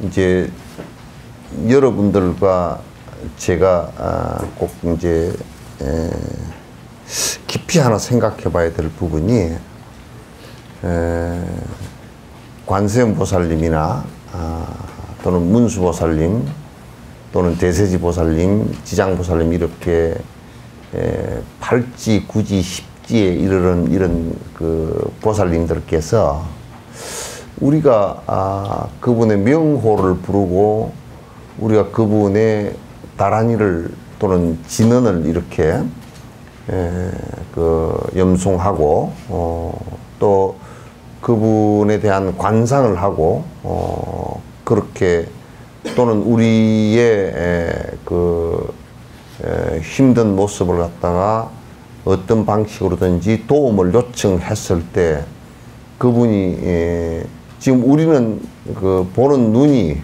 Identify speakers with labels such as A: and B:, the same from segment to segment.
A: 이제 여러분들과 제가 꼭 이제 깊이 하나 생각해 봐야 될 부분이 관세음보살님이나 또는 문수보살님 또는 대세지보살님, 지장보살님 이렇게 팔지, 구지, 십지에 이르는 이런 그 보살님들께서 우리가 그분의 명호를 부르고 우리가 그분의 다란이를 또는 진언을 이렇게 그 염송하고 또 그분에 대한 관상을 하고 그렇게 또는 우리의 그 힘든 모습을 갖다가 어떤 방식으로든지 도움을 요청했을 때 그분이 지금 우리는 그 보는 눈이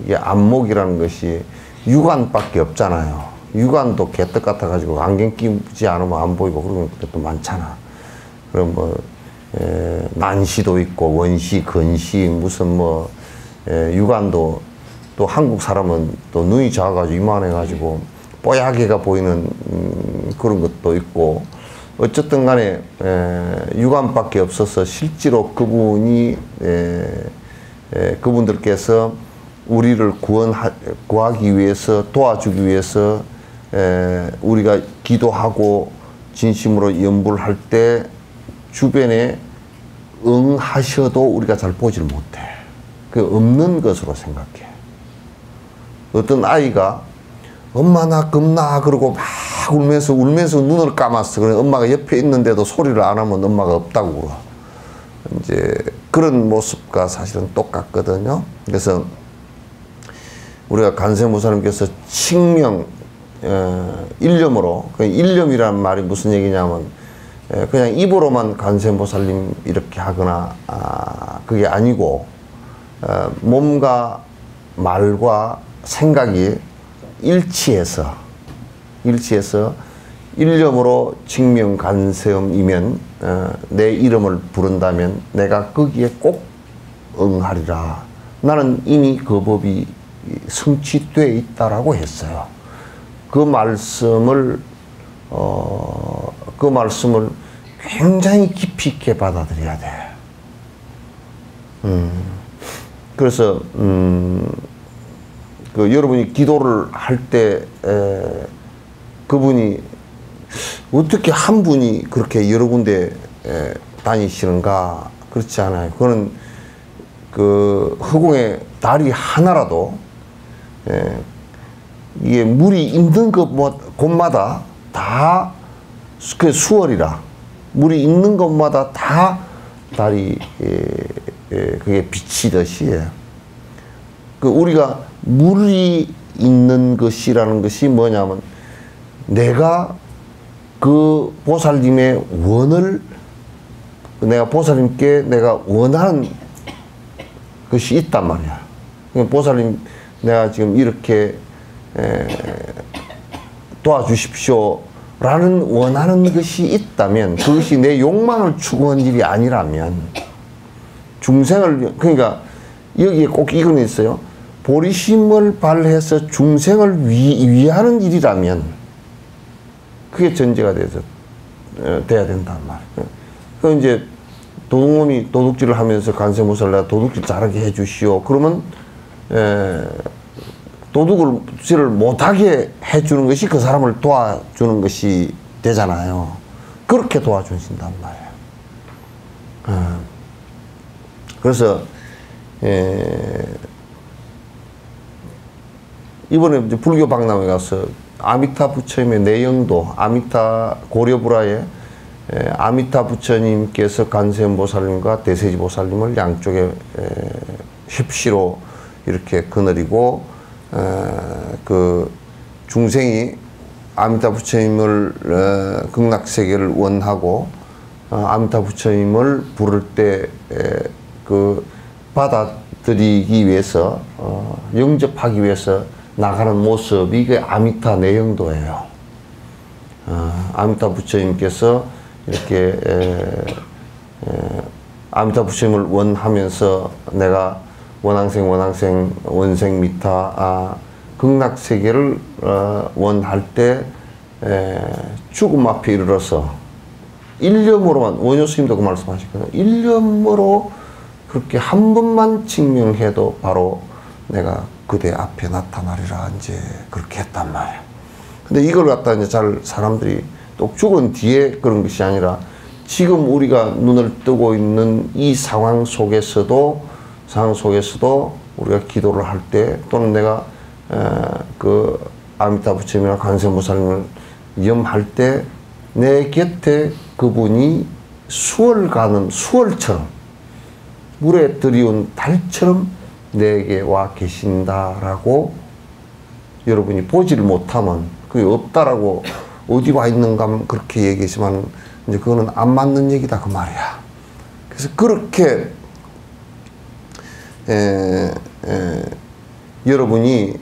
A: 이게 안목이라는 것이 육안밖에 없잖아요. 육안도 개떡 같아 가지고 안경 끼지 않으면 안 보이고 그런 것도 많잖아. 그럼 뭐 난시도 있고 원시, 근시 무슨 뭐 육안도 또 한국 사람은 또 눈이 작아가지고 이만해가지고 뽀얗게가 보이는 그런 것도 있고 어쨌든 간에 육안밖에 없어서 실제로 그분이 그분들께서 우리를 구하기 위해서 도와주기 위해서 우리가 기도하고 진심으로 염불을 할 때 주변에 응하셔도 우리가 잘 보질 못해. 그 없는 것으로 생각해. 어떤 아이가 엄마 나 겁나 그러고 막 울면서 눈을 감았어. 그래 엄마가 옆에 있는데도 소리를 안 하면 엄마가 없다고 그러. 이제 그런 모습과 사실은 똑같거든요. 그래서 우리가 관세음보살님께서 칙명 일념으로 일념이란 말이 무슨 얘기냐면 그냥 입으로만 관세음보살님 이렇게 하거나 그게 아니고 몸과 말과 생각이 일치해서 일념으로 칙명 관세음이면 내 이름을 부른다면 내가 거기에 꼭 응하리라. 나는 이미 그 법이 성취되어 있다라고 했어요. 그 말씀을 굉장히 깊이 있게 받아들여야 돼. 그래서 그 여러분이 기도를 할 때 그분이 어떻게 한 분이 그렇게 여러 군데 다니시는가? 그렇지 않아요. 그거는 그 허공에 달이 하나라도 이게 물이 있는 곳마다 다 그 수월이라 물이 있는 곳마다 다 달이 그게 비치듯이 그 우리가 물이 있는 것이라는 것이 뭐냐면 내가 그 보살님의 원을 내가 보살님께 내가 원하는 것이 있단 말이야. 보살님 내가 지금 이렇게 도와주십시오 라는 원하는 것이 있다면 그것이 내 욕망을 추구한 일이 아니라면 중생을 그러니까 여기에 꼭 이건 있어요. 보리심을 발해서 중생을 위하는 일이라면 그게 전제가 돼야 된단 말이에요. 그 이제 도둑놈이 도둑질을 하면서 관세음보살 내가 도둑질 잘하게 해주시오. 그러면 도둑질을 못하게 해주는 것이 그 사람을 도와주는 것이 되잖아요. 그렇게 도와주신단 말이에요. 그래서 이번에 이제 불교 박람회 가서 아미타 부처님의 내영도 아미타 고려불화에 아미타 부처님께서 관세음보살님과 대세지보살님을 양쪽에 협시로 이렇게 거느리고 그 중생이 아미타 부처님을 극락세계를 원하고 아미타 부처님을 부를 때 그 받아들이기 위해서 영접하기 위해서 나가는 모습이 그 아미타 내영도예요. 아미타 부처님께서 이렇게 아미타 부처님을 원하면서 내가 원앙생, 원생, 미타, 극락세계를 원할 때 죽음 앞에 이르러서 일념으로만, 원효 스님도 그 말씀하셨거든요. 일념으로 그렇게 한 번만 증명해도 바로 내가 그대 앞에 나타나리라 이제 그렇게 했단 말이야. 근데 이걸 갖다 이제 잘 사람들이 또 죽은 뒤에 그런 것이 아니라 지금 우리가 눈을 뜨고 있는 이 상황 속에서도 우리가 기도를 할 때 또는 내가 그 아미타 부처님이나 관세음보살님을 염할 때 내 곁에 그분이 수월처럼 물에 들이온 달처럼 내게 와 계신다라고 여러분이 보지를 못하면 그게 없다라고 어디 와 있는가 그렇게 얘기했지만 이제 그거는 안 맞는 얘기다 그 말이야. 그래서 그렇게 여러분이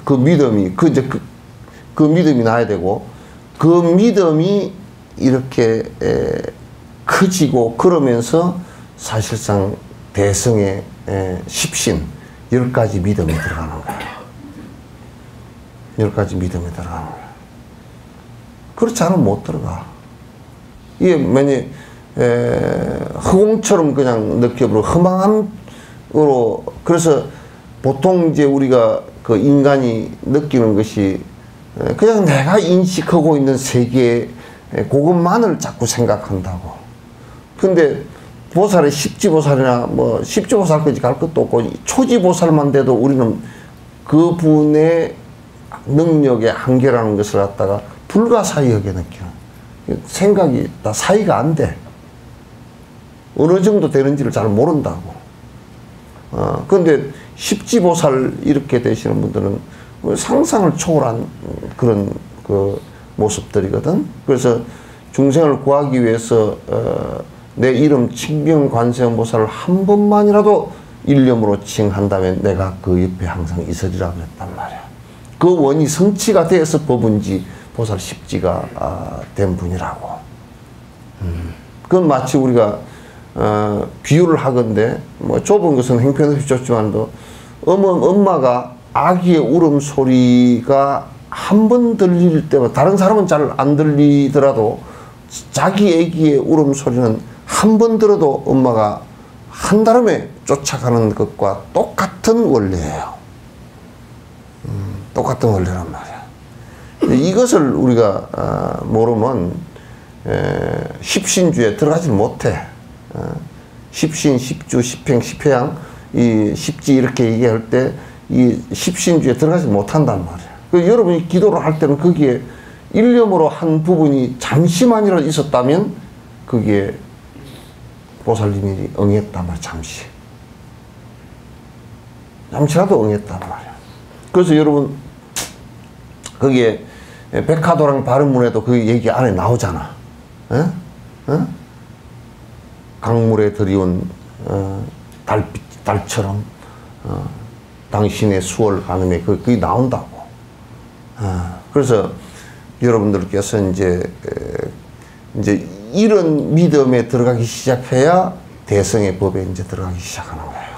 A: 그 믿음이 그 믿음이 나야 되고 그 믿음이 이렇게 커지고 그러면서 사실상 대성의 십신 10가지 믿음이 들어가는 거야. 10가지 믿음이 들어가는 거야. 그렇지 않으면 못 들어가. 이게 만약 허공처럼 그냥 느껴버리고 허망함으로 그래서 보통 이제 우리가 그 인간이 느끼는 것이 그냥 내가 인식하고 있는 세계 그것만을 자꾸 생각한다고. 근데 보살의 십지보살이나 뭐 십지보살까지 갈 것도 없고 초지보살만 돼도 우리는 그분의 능력의 한계라는 것을 갖다가 불가사의하게 느끼는 생각이 다 사이가 안 돼. 어느 정도 되는지를 잘 모른다고. 근데 십지보살 이렇게 되시는 분들은 상상을 초월한 그런 그 모습들이거든. 그래서 중생을 구하기 위해서 내 이름 칭명관세음보살을 한 번만이라도 일념으로 칭한다면 내가 그 옆에 항상 있으리라 그랬단 말이야. 그 원이 성취가 되어서 법은지 보살 십지가 된 분이라고. 그건 마치 우리가 비유를 하건대 뭐 좁은 것은 행편없이 좁지만도 엄마가 아기의 울음소리가 한 번 들릴 때마다 다른 사람은 잘 안 들리더라도 자기 아기의 울음소리는 한 번 들어도 엄마가 한달음에 쫓아가는 것과 똑같은 원리예요. 똑같은 원리란 말이야. 이것을 우리가 모르면 십신주에 들어가지 못해. 십신, 십주, 십행, 십회양 이 십지 이렇게 얘기할 때 이 십신주에 들어가지 못한단 말이야. 그래서 여러분이 기도를 할 때는 거기에 일념으로 한 부분이 잠시만이라도 있었다면 거기에 보살님이 응했단 말이야. 잠시라도 응했단 말이야. 그래서 여러분 거기에 백화도랑 바른문에도 그 얘기 안에 나오잖아. 강물에 들이온 달처럼 당신의 수월 가늠에 그게 나온다고. 그래서 여러분들께서 이제 이런 믿음에 들어가기 시작해야 대성의 법에 이제 들어가기 시작하는 거예요.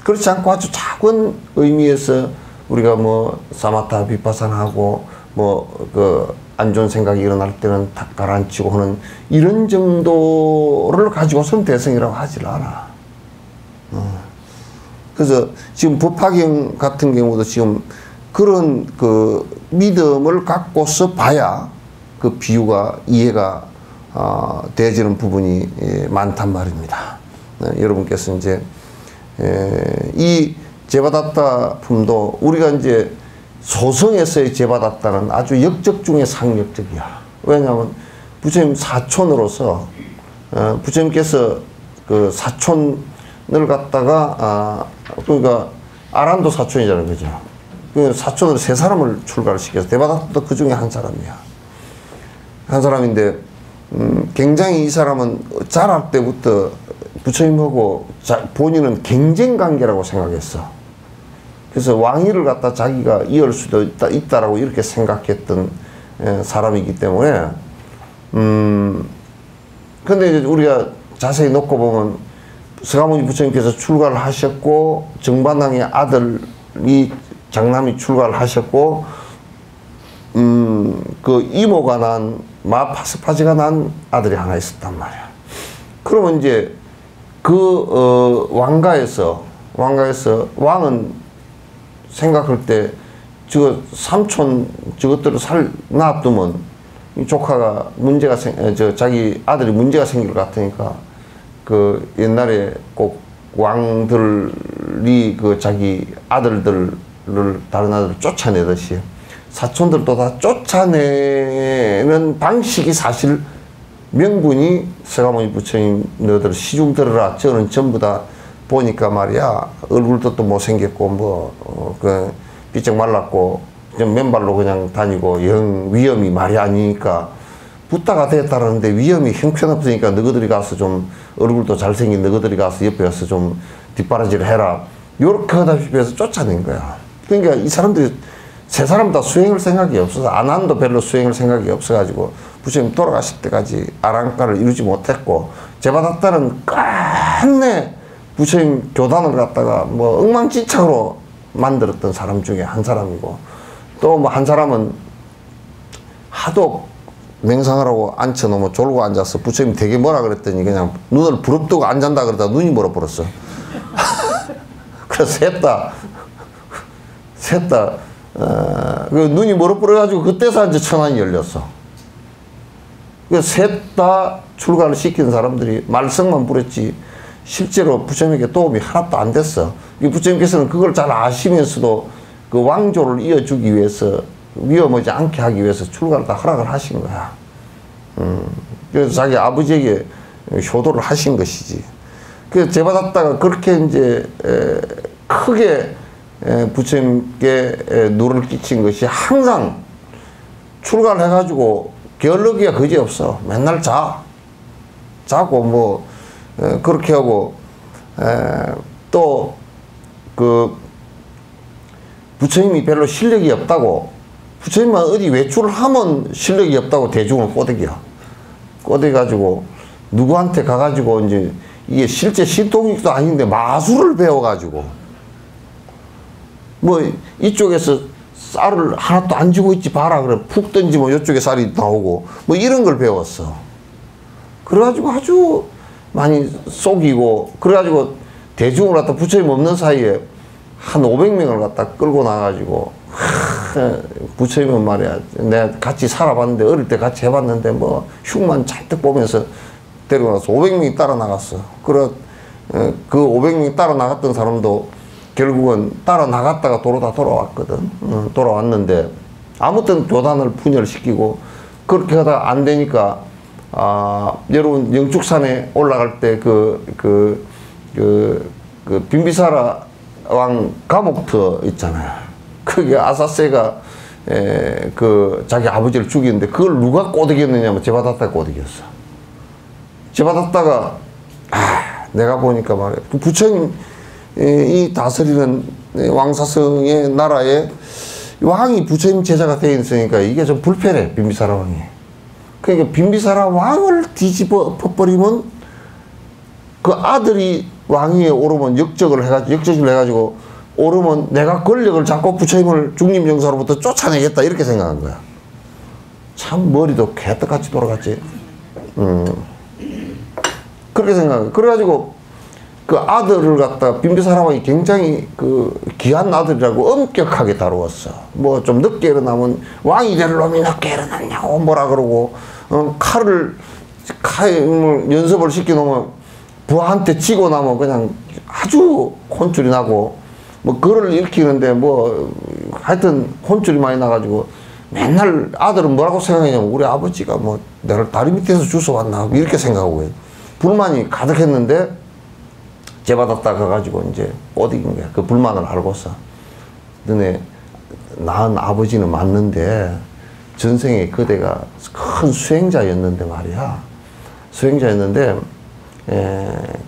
A: 그렇지 않고 아주 작은 의미에서 우리가 뭐 사마타 비파사나하고 뭐 그 안 좋은 생각이 일어날 때는 탁 가라앉히고 하는 이런 정도를 가지고서는 대성이라고 하질 않아. 그래서 지금 법화경 같은 경우도 지금 그런 그 믿음을 갖고서 봐야 그 비유가 이해가 되어지는 부분이 많단 말입니다. 여러분께서 이제 이 제바다tta 품도 우리가 이제 소성에서의 제바다tta는 아주 역적 중에 상역적이야. 왜냐하면 부처님 사촌으로서 부처님께서 그 사촌을 갖다가 그러니까 아란도 사촌이잖아요, 그죠? 그 사촌으로 세 사람을 출가를 시켜서 대바다tta도 그 중에 한 사람이야. 한 사람인데 굉장히 이 사람은 자랄 때부터 부처님하고 본인은 경쟁 관계라고 생각했어. 그래서 왕위를 갖다 자기가 이을 수도 있다라고 이렇게 생각했던 사람이기 때문에 근데 이제 우리가 자세히 놓고 보면 서가모니 부처님께서 출가를 하셨고 정반왕의 아들이 장남이 출가를 하셨고 그 이모가 난 마파스파지가 난 아들이 하나 있었단 말이야. 그러면 이제 그 왕가에서 왕은 생각할 때 저 삼촌 저것들을 놔두면 이 조카가 문제가 자기 아들이 문제가 생길 것 같으니까 그 옛날에 꼭 왕들이 그 자기 아들들을 다른 아들을 쫓아내듯이 사촌들도 다 쫓아내는 방식이 사실 명분이 서가모니 부처님 너희들 시중 들어라. 저는 전부 다 보니까 말이야 얼굴도 또 못생겼고 그 삐쩍 말랐고 좀 맨발로 그냥 다니고 영 위험이 말이 아니니까 붓다가 됐다라는데 위험이 형편없으니까 너희들이 가서 좀 얼굴도 잘생긴 너희들이 가서 옆에 가서 좀 뒷바라지를 해라. 요렇게 하다시피 해서 쫓아낸 거야. 그러니까 이 사람들이 세 사람 다 수행할 생각이 없어서 아난도 별로 수행할 생각이 없어가지고 부처님 돌아가실 때까지 아랑가를 이루지 못했고 제바다타는 끝내 부처님 교단을 갖다가 뭐 엉망진창으로 만들었던 사람 중에 한 사람이고 또 뭐 한 사람은 하도 맹상하라고 앉혀놓으면 졸고 앉아서 부처님 되게 뭐라 그랬더니 그냥 눈을 부릅뜨고 앉았다 그러다 눈이 멀어버렸어. 그래서 셋 다 그 눈이 멀어버려가지고 그때서 이제 천안이 열렸어. 그 셋 다 출가를 시킨 사람들이 말썽만 부렸지 실제로 부처님에게 도움이 하나도 안 됐어. 부처님께서는 그걸 잘 아시면서도 그 왕조를 이어주기 위해서 위험하지 않게 하기 위해서 출가를 다 허락을 하신 거야. 그래서 자기 아버지에게 효도를 하신 것이지. 그래서 제바다타가 그렇게 이제 크게 부처님께 누를 끼친 것이 항상 출가를 해가지고 게을르기가 그지없어. 맨날 자고 뭐 그렇게 하고 또 그 부처님이 별로 실력이 없다고 부처님만 어디 외출을 하면 실력이 없다고 대중을 꼬대가지고 누구한테 가가지고 이제 이게 실제 신통익도 아닌데 마술을 배워가지고 뭐 이쪽에서 쌀을 하나도 안 쥐고 있지 봐라 그래 푹 던지면 이쪽에 쌀이 나오고 뭐 이런 걸 배웠어. 그래가지고 아주 많이 속이고 그래가지고 대중을 갖다 부처님 없는 사이에 한 500명을 갖다 끌고 나가지고 부처님은 말이야 내가 같이 살아봤는데 어릴 때 같이 해봤는데 뭐 흉만 잔뜩 보면서 데리고 나서 500명이 따라 나갔어. 그래 그 500명이 따라 나갔던 사람도 결국은 따라 나갔다가 돌아왔거든. 돌아왔는데 아무튼 교단을 분열시키고 그렇게 하다가 안 되니까 여러분 영축산에 올라갈 때 그 빈비사라 왕 감옥터 있잖아요. 그게 아사세가 그 자기 아버지를 죽이는데 그걸 누가 꼬드겼느냐면 제바다타가 꼬드겼어. 제바다타가 내가 보니까 말이야 부처님 이 다스리는 왕사성의 나라에 왕이 부처님 제자가 되어 있으니까 이게 좀 불편해. 빈비사라 왕이. 그러니까 빈비사라 왕을 뒤집어 버리면 그 아들이 왕위에 오르면 역적을 해가지고 오르면 내가 권력을 잡고 부처님을 중림정사로부터 쫓아내겠다 이렇게 생각한 거야. 참 머리도 개떡같이 돌아갔지. 그렇게 생각해. 그래가지고 그 아들을 갖다 빈비사라 왕이 굉장히 그 귀한 아들이라고 엄격하게 다루었어. 뭐 좀 늦게 일어나면 왕이 될 놈이 늦게 일어났냐고 뭐라 그러고 칼을 연습을 시켜놓으면 부하한테 치고 나면 그냥 아주 혼쭐이 나고 뭐 그를 일으키는데 뭐 하여튼 혼쭐이 많이 나가지고 맨날 아들은 뭐라고 생각했냐면 우리 아버지가 뭐 내가 다리 밑에서 주워왔나 이렇게 생각하고 불만이 가득했는데 제바다타 가가지고 이제 꼬드긴 거야. 그 불만을 알고서 너네 낳은 아버지는 맞는데 전생에 그대가 큰 수행자였는데 말이야. 수행자였는데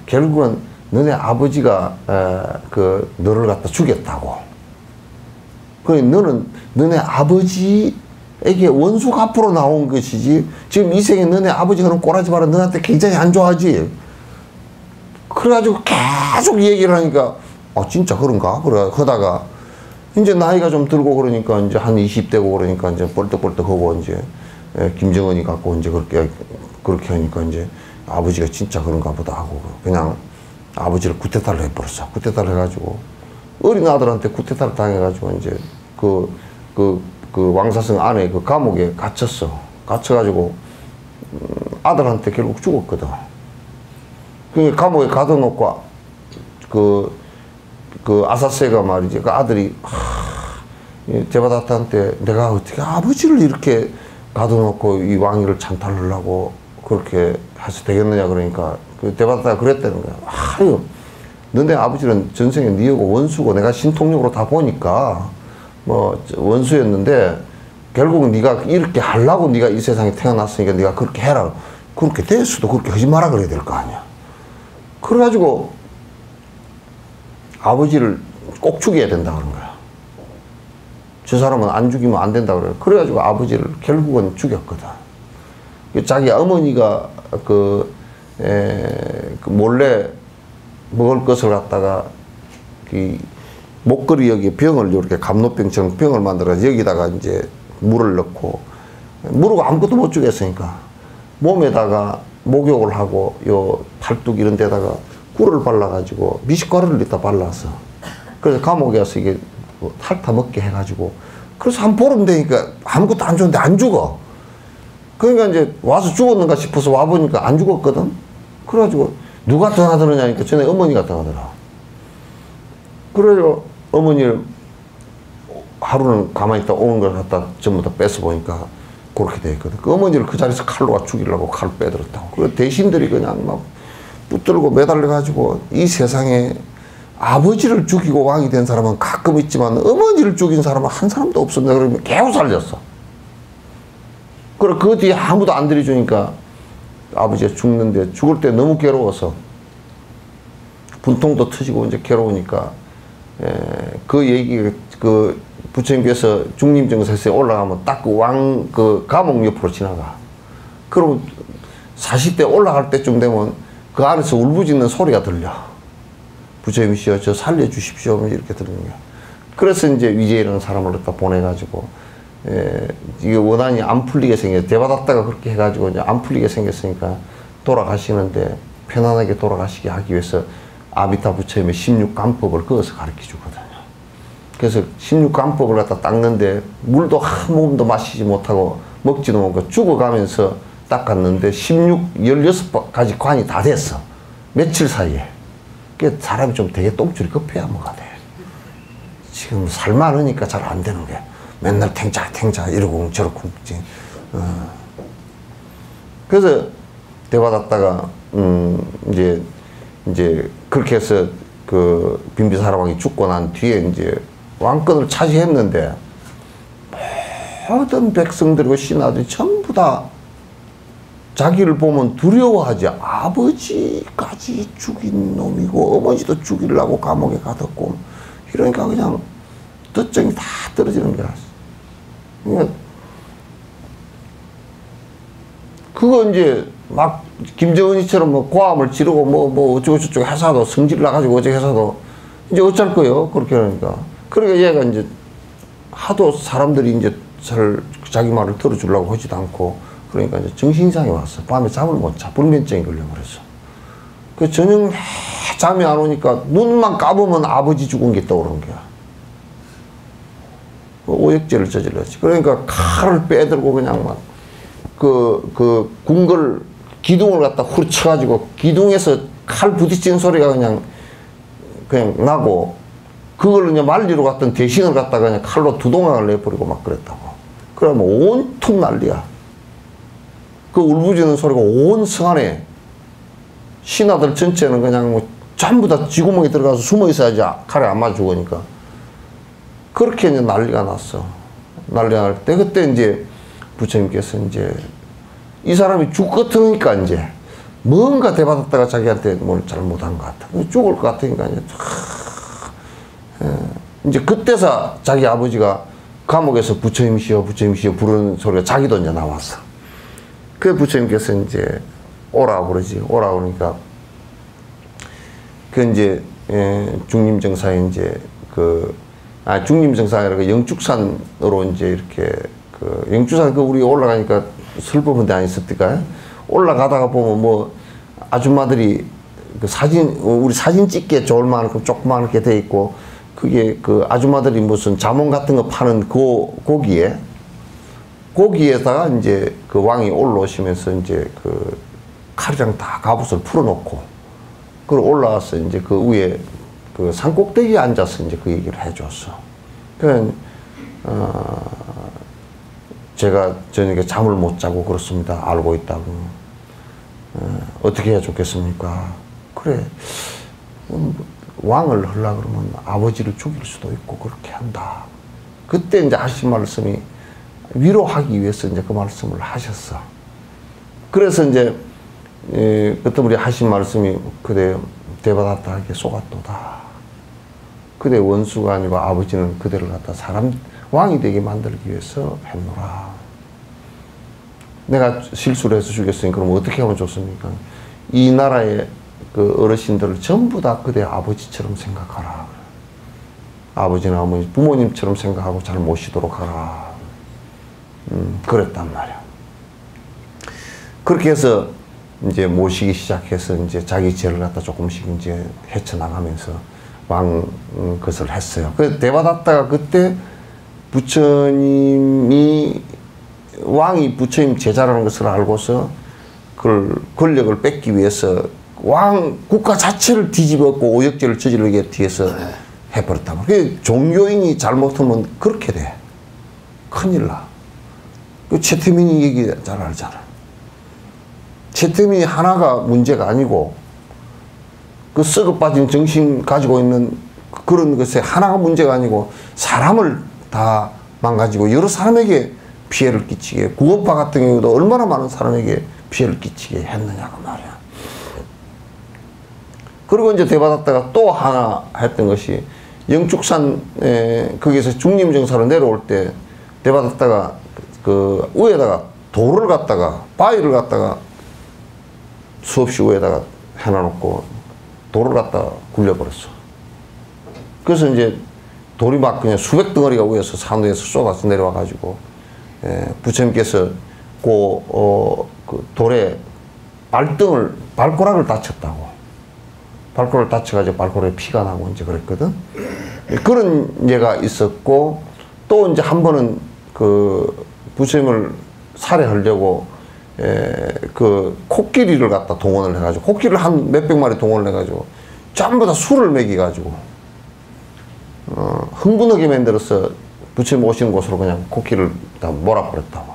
A: 결국은 너네 아버지가 그 너를 갖다 죽였다고. 그래 너는 너네 아버지에게 원수 갚으러 나온 것이지 지금 이 생에 너네 아버지가 그런 꼬라지 말아 너한테 굉장히 안 좋아하지. 그래가지고 계속 얘기를 하니까, 아, 진짜 그런가? 그래, 하다가, 이제 나이가 좀 들고 그러니까, 이제 한 20대고 그러니까, 이제 벌떡벌떡 하고, 이제, 김정은이 갖고 이제 그렇게 하니까, 이제, 아버지가 진짜 그런가 보다 하고, 그냥 아버지를 쿠데타를 해버렸어. 쿠데타를 해가지고, 어린 아들한테 쿠데타를 당해가지고, 이제, 그 왕사성 안에 그 감옥에 갇혔어. 갇혀가지고, 아들한테 결국 죽었거든. 그 감옥에 가둬놓고, 그 아사세가 말이지, 그 아들이, 데바다타한테 내가 어떻게 아버지를 이렇게 가둬놓고 이 왕위를 찬탈하려고 그렇게 해서 되겠느냐 그러니까, 그 데바다타가 그랬다는 거야. 아유, 너네 아버지는 전생에 니하고 원수고 내가 신통력으로 다 보니까, 뭐, 원수였는데, 결국 네가 이렇게 하려고 네가 이 세상에 태어났으니까 네가 그렇게 해라. 그렇게 됐어도 그렇게 하지 마라 그래야 될 거 아니야. 그래가지고 아버지를 꼭 죽여야 된다 그런 거야. 저 사람은 안 죽이면 안 된다 그래. 그래가지고 아버지를 결국은 죽였거든. 자기 어머니가 몰래 먹을 것을 갖다가 목걸이 여기 병을 이렇게 감로병처럼 병을 만들어서 여기다가 이제 물을 넣고, 물하고 아무것도 못 주겠으니까 몸에다가 목욕을 하고 요 팔뚝 이런 데다가 꿀을 발라가지고 미식가루를 넣다 발라서, 그래서 감옥에 와서 이게 핥아 먹게 해가지고, 그래서 한 보름 되니까 아무것도 안 줬는데 안 죽어. 그러니까 이제 와서 죽었는가 싶어서 와보니까 안 죽었거든. 그래가지고 누가 당하더느냐니까 전에 어머니가 당하더라. 그래서 어머니를 하루는 가만히 있다 오는 걸 갖다 전부 다 뺏어 보니까 그렇게 돼 있거든. 그 어머니를 그 자리에서 칼로 죽이려고 칼을 빼들었다고. 그 대신들이 그냥 막 붙들고 매달려가지고, 이 세상에 아버지를 죽이고 왕이 된 사람은 가끔 있지만 어머니를 죽인 사람은 한 사람도 없었네. 그러면 계속 살렸어. 그래, 그 뒤에 아무도 안 들여주니까 아버지가 죽는데, 죽을 때 너무 괴로워서 분통도 터지고 이제 괴로우니까, 그 얘기, 부처님께서 중림정사에 올라가면 딱 그 감옥 옆으로 지나가. 그럼 40대 올라갈 때쯤 되면 그 안에서 울부짖는 소리가 들려. 부처님이시여, 저 살려주십시오. 이렇게 들리는 거야. 그래서 이제 위제라는 사람을 갖다 보내가지고, 이게 원한이 안 풀리게 생겼어. 대받았다가 그렇게 해가지고 이제 안 풀리게 생겼으니까 돌아가시는데, 편안하게 돌아가시게 하기 위해서 아비타 부처님의 16간법을 그어서 가르쳐 주거든요. 그래서 16간법을 갖다 닦는데, 물도 한 모금도 마시지 못하고 먹지도 못하고 죽어가면서 닦았는데 16가지 관이 다 됐어. 며칠 사이에. 그 사람이 좀 되게 똥줄이 급해야 뭐가 돼. 지금 살 많으니까 잘 안 되는 게, 맨날 탱자 이러고 저러고 묵지. 그래서 대받았다가 이제 그렇게 해서 그 빈비사라 왕이 죽고 난 뒤에 이제 왕권을 차지했는데, 모든 백성들과 신하들이 전부 다 자기를 보면 두려워하지. 아버지까지 죽인 놈이고 어머니도 죽이려고 감옥에 가뒀고, 이러니까 그냥 덧정이 다 떨어지는 거야. 그러니까 그거 이제 막 김정은이처럼 뭐 고함을 지르고 뭐 어쩌고저쩌고 해서도 성질 나가지고 어쩌고 해서도 이제 어쩔 거예요. 그렇게 하니까. 그러니까 얘가 이제 하도 사람들이 이제 잘 자기 말을 들어주려고 하지도 않고, 그러니까 이제 정신이상이 왔어. 밤에 잠을 못 자. 불면증이 걸려버렸어. 그 저녁 잠이 안 오니까 눈만 감으면 아버지 죽은 게 떠오르는 거야. 오역죄를 저질렀지. 그러니까 칼을 빼들고 그냥 막 궁궐 기둥을 갖다 후려쳐가지고 기둥에서 칼 부딪히는 소리가 그냥 나고, 그걸 그냥 말리러 갔던 대신을 갖다가 그냥 칼로 두동강을 내버리고 막 그랬다고. 그러면 온통 난리야. 그 울부짖는 소리가 온 성안에, 신하들 전체는 그냥 뭐 전부 다 쥐구멍에 들어가서 숨어 있어야지 칼에 안 맞아 죽으니까. 그렇게 이제 난리가 났어. 난리가 날 때, 그때 이제 부처님께서 이제 이 사람이 죽겠으니까 이제 뭔가 대받았다가 자기한테 뭘 잘못한 것 같아. 죽을 것 같으니까 이제 그때서 자기 아버지가 감옥에서 부처님이시여 부르는 소리가 자기도 이제 나왔어. 그 부처님께서 이제 오라고 그러지. 오라고 그러니까 그 이제 중림정사에 이제 중림정사가 아니라 영축산으로 이제 이렇게 영축산 우리 올라가니까 슬픈 데 아니었을까? 올라가다가 보면 뭐 아줌마들이 그 우리 사진 찍기에 좋을 만큼 조그맣게 돼 있고, 그게 그 아줌마들이 무슨 자몽 같은 거 파는 고기에다가 이제 그 왕이 올라오시면서 이제 그 칼이랑 다 갑옷을 풀어놓고, 그걸 올라와서 이제 그 위에 그 산꼭대기에 앉아서 이제 그 얘기를 해줬어. 그러니까, 제가 저녁에 잠을 못 자고 그렇습니다. 알고 있다고. 어떻게 해야 좋겠습니까? 그래. 왕을 하려고 그러면 아버지를 죽일 수도 있고 그렇게 한다. 그때 이제 하신 말씀이 위로하기 위해서 이제 그 말씀을 하셨어. 그래서 이제, 그때 우리 하신 말씀이, 그대 대받았다하게 속았도다. 그대 원수가 아니고 아버지는 그대를 갖다 왕이 되게 만들기 위해서 했노라. 내가 실수를 해서 죽였으니 그럼 어떻게 하면 좋습니까? 이 나라의 그 어르신들을 전부 다 그대 아버지처럼 생각하라. 아버지나 어머니, 부모님처럼 생각하고 잘 모시도록 하라. 그랬단 말이야. 그렇게 해서 이제 모시기 시작해서 이제 자기 죄를 갖다 조금씩 이제 헤쳐나가면서 왕 것을 했어요. 그래서 대받았다가 그때 부처님이 왕이 부처님 제자라는 것을 알고서 그걸 권력을 뺏기 위해서 국가 자체를 뒤집었고 오역죄를 저지르기 위해서 해버렸단 말이야. 종교인이 잘못하면 그렇게 돼. 큰일 나. 그 최태민이 얘기 잘 알잖아. 최태민이 하나가 문제가 아니고 그 썩어 빠진 정신 가지고 있는 그런 것에 하나가 문제가 아니고 사람을 다 망가지고 여러 사람에게 피해를 끼치게, 구원파 같은 경우도 얼마나 많은 사람에게 피해를 끼치게 했느냐고 말이야. 그리고 이제 대받았다가 또 하나 했던 것이 영축산 거기서 중림정사로 내려올 때 대받았다가 그 위에다가 돌을 갖다가 바위를 갖다가 수없이 위에다가 해놔놓고 돌을 갖다가 굴려버렸어. 그래서 이제 돌이 막 그냥 수백 덩어리가 위에서 산 위에서 쏟아서 내려와가지고 부처님께서 그 돌에 발가락을 다쳤다고. 발가락을 다쳐가지고 발가락에 피가 나고 이제 그랬거든. 그런 예가 있었고, 또 이제 한 번은 그 부처님을 살해하려고 그 코끼리를 갖다 동원을 해가지고, 코끼리를 한 몇백 마리 동원을 해가지고 전부 다 술을 먹여가지고 흥분하게 만들어서 부처님 오시는 곳으로 그냥 코끼리를 다 몰아버렸다고.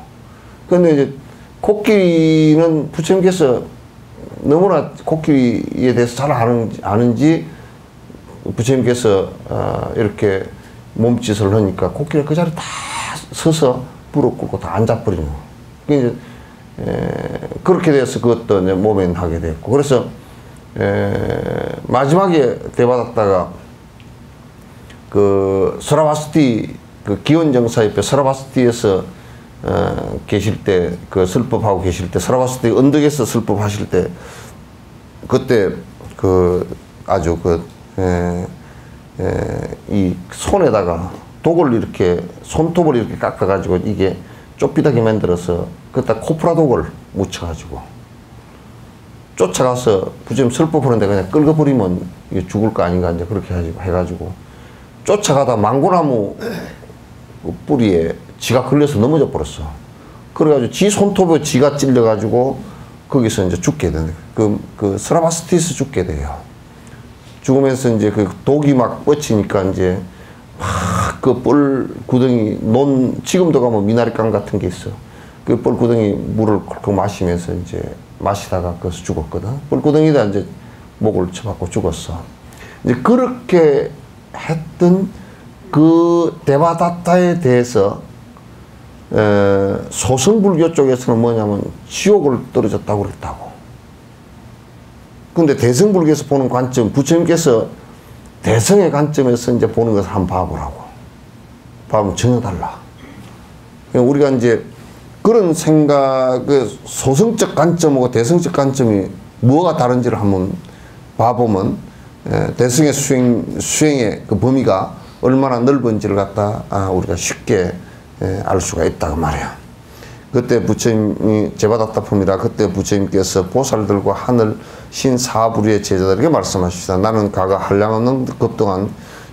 A: 근데 이제 코끼리는 부처님께서 너무나 코끼리에 대해서 잘 아는지 부처님께서 이렇게 몸짓을 하니까 코끼리가 그 자리에 다 서서 무릎 꿇고 다 앉아버리는 거예요. 그렇게 돼서 그것도 이제 모면하게 됐고, 그래서 마지막에 대받았다가 그 스라바스티 그 기원정사 옆에 스라바스티에서 계실 때, 그 설법하고 계실 때, 스라바스티 언덕에서 설법하실 때, 그때 그 아주 이 손에다가 독을 이렇게 손톱을 이렇게 깎아가지고 이게 좁비하게 만들어서 그다 코프라독을 묻혀가지고 쫓아가서 부처님 설법하는데 그냥 끌어버리면 이게 죽을 거 아닌가 이제 그렇게 해가지고 쫓아가다 망고나무 뿌리에 지가 걸려서 넘어져 버렸어. 그래가지고 지 손톱에 지가 찔려가지고 거기서 이제 죽게 되는 그 스라바스티에서 죽게 돼요. 죽으면서 이제 그 독이 막 뻗치니까 이제 막 그 뻘 구덩이 지금도 가면 미나리강 같은 게 있어. 그 뻘 구덩이 물을 콜콜 마시면서 이제 마시다가 거기서 죽었거든. 뻘 구덩이다 이제 목을 쳐박고 죽었어. 이제 그렇게 했던 그 데바다타에 대해서 소승불교 쪽에서는 뭐냐면 지옥을 떨어졌다고 그랬다고. 근데 대승불교에서 보는 관점, 부처님께서 대승의 관점에서 이제 보는 것을 한번 봐보라고. 봐보면 전혀 달라. 우리가 이제 그런 생각, 소승적 관점하고 대승적 관점이 뭐가 다른지를 한번 봐보면 대승의 수행의 그 범위가 얼마나 넓은지를 갖다 우리가 쉽게 알 수가 있다고 말이에요. 그때 부처님이 제바다tta 품이라 그때 부처님께서 보살들과 하늘 신 사부류의 제자들에게 말씀하십시다. 나는 가가 한량없는 급 동안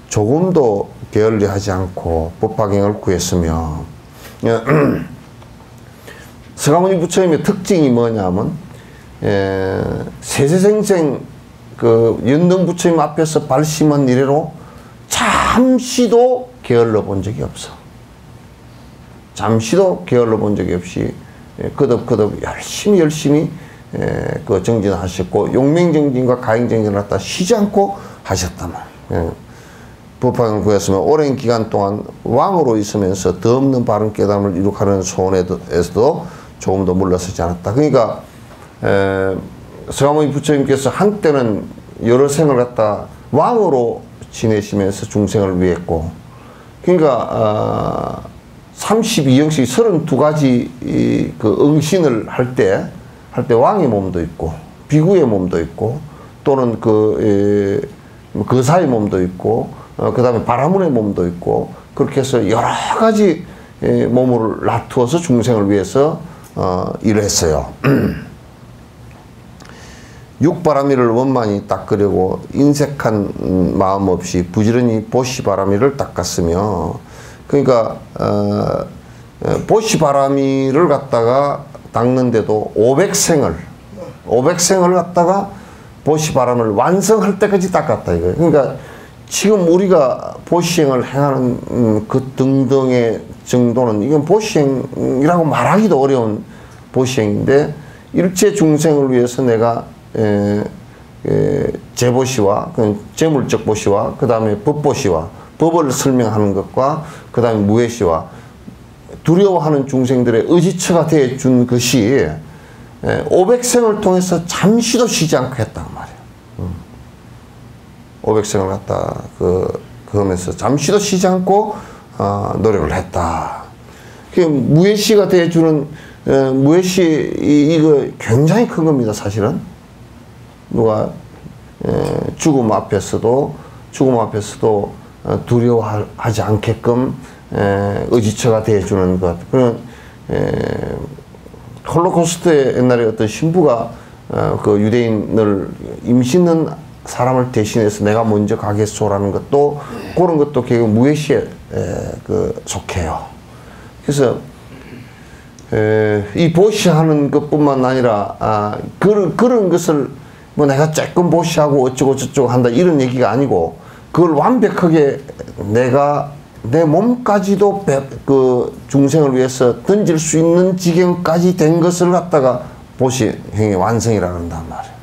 A: 조금도 게을리하지 않고 법화경을 구했으며 서가모니 부처님의 특징이 뭐냐면 세세생생 그 연등 부처님 앞에서 발심한 이래로 잠시도 게을러 본 적이 없어. 잠시도 게을러 본 적이 없이 거듭거듭 열심히 그 정진하셨고 용맹정진과 가행정진을 갖다 쉬지 않고 하셨단 말이에요. 법화경을 구했으면 오랜 기간 동안 왕으로 있으면서 더 없는 바른 깨달음을 이룩하는 소원에서도 조금도 물러서지 않았다. 그러니까 서가모니 부처님께서 한때는 여러 생을 갖다 왕으로 지내시면서 중생을 위했고, 그러니까 32영식 32가지 그 응신을 할 때 왕의 몸도 있고 비구의 몸도 있고 또는 거사의 몸도 있고 그 다음에 바라문의 몸도 있고 그렇게 해서 여러 가지 몸을 놔두어서 중생을 위해서 일을 했어요. 육바라미를 원만히 닦으려고 인색한 마음 없이 부지런히 보시바라미를 닦았으며, 그러니까 보시바라미를 갖다가 닦는데도 500생을 갖다가 보시바람을 완성할 때까지 닦았다 이거예요. 그러니까 지금 우리가 보시행을 행하는 그 등등의 정도는 이건 보시행이라고 말하기도 어려운 보시행인데, 일체 중생을 위해서 내가 재보시와 재물적 보시와 그 다음에 법보시와 법을 설명하는 것과 그 다음에 무해시와 두려워하는 중생들의 의지처가 되어준 것이 500생을 통해서 잠시도 쉬지 않고 했단 말이에요. 500생을 갖다 그러면서 잠시도 쉬지 않고 노력을 했다. 무해시가 되어주는 무해시 이거 굉장히 큰 겁니다. 사실은 누가 죽음 앞에서도 두려워하지 않게끔 의지처가 되어주는 것. 그런 홀로코스트에 옛날에 어떤 신부가 그 유대인을 임신한 사람을 대신해서 내가 먼저 가겠소라는 것도 그런 것도 결국 무해시에 속해요. 그래서 이 보시하는 것뿐만 아니라 그런 것을 뭐 내가 조금 보시하고 어쩌고 저쩌고 한다 이런 얘기가 아니고, 그걸 완벽하게 내가 내 몸까지도 그 중생을 위해서 던질 수 있는 지경까지 된 것을 갖다가 보시행의 완성이라고 한단 말이에요.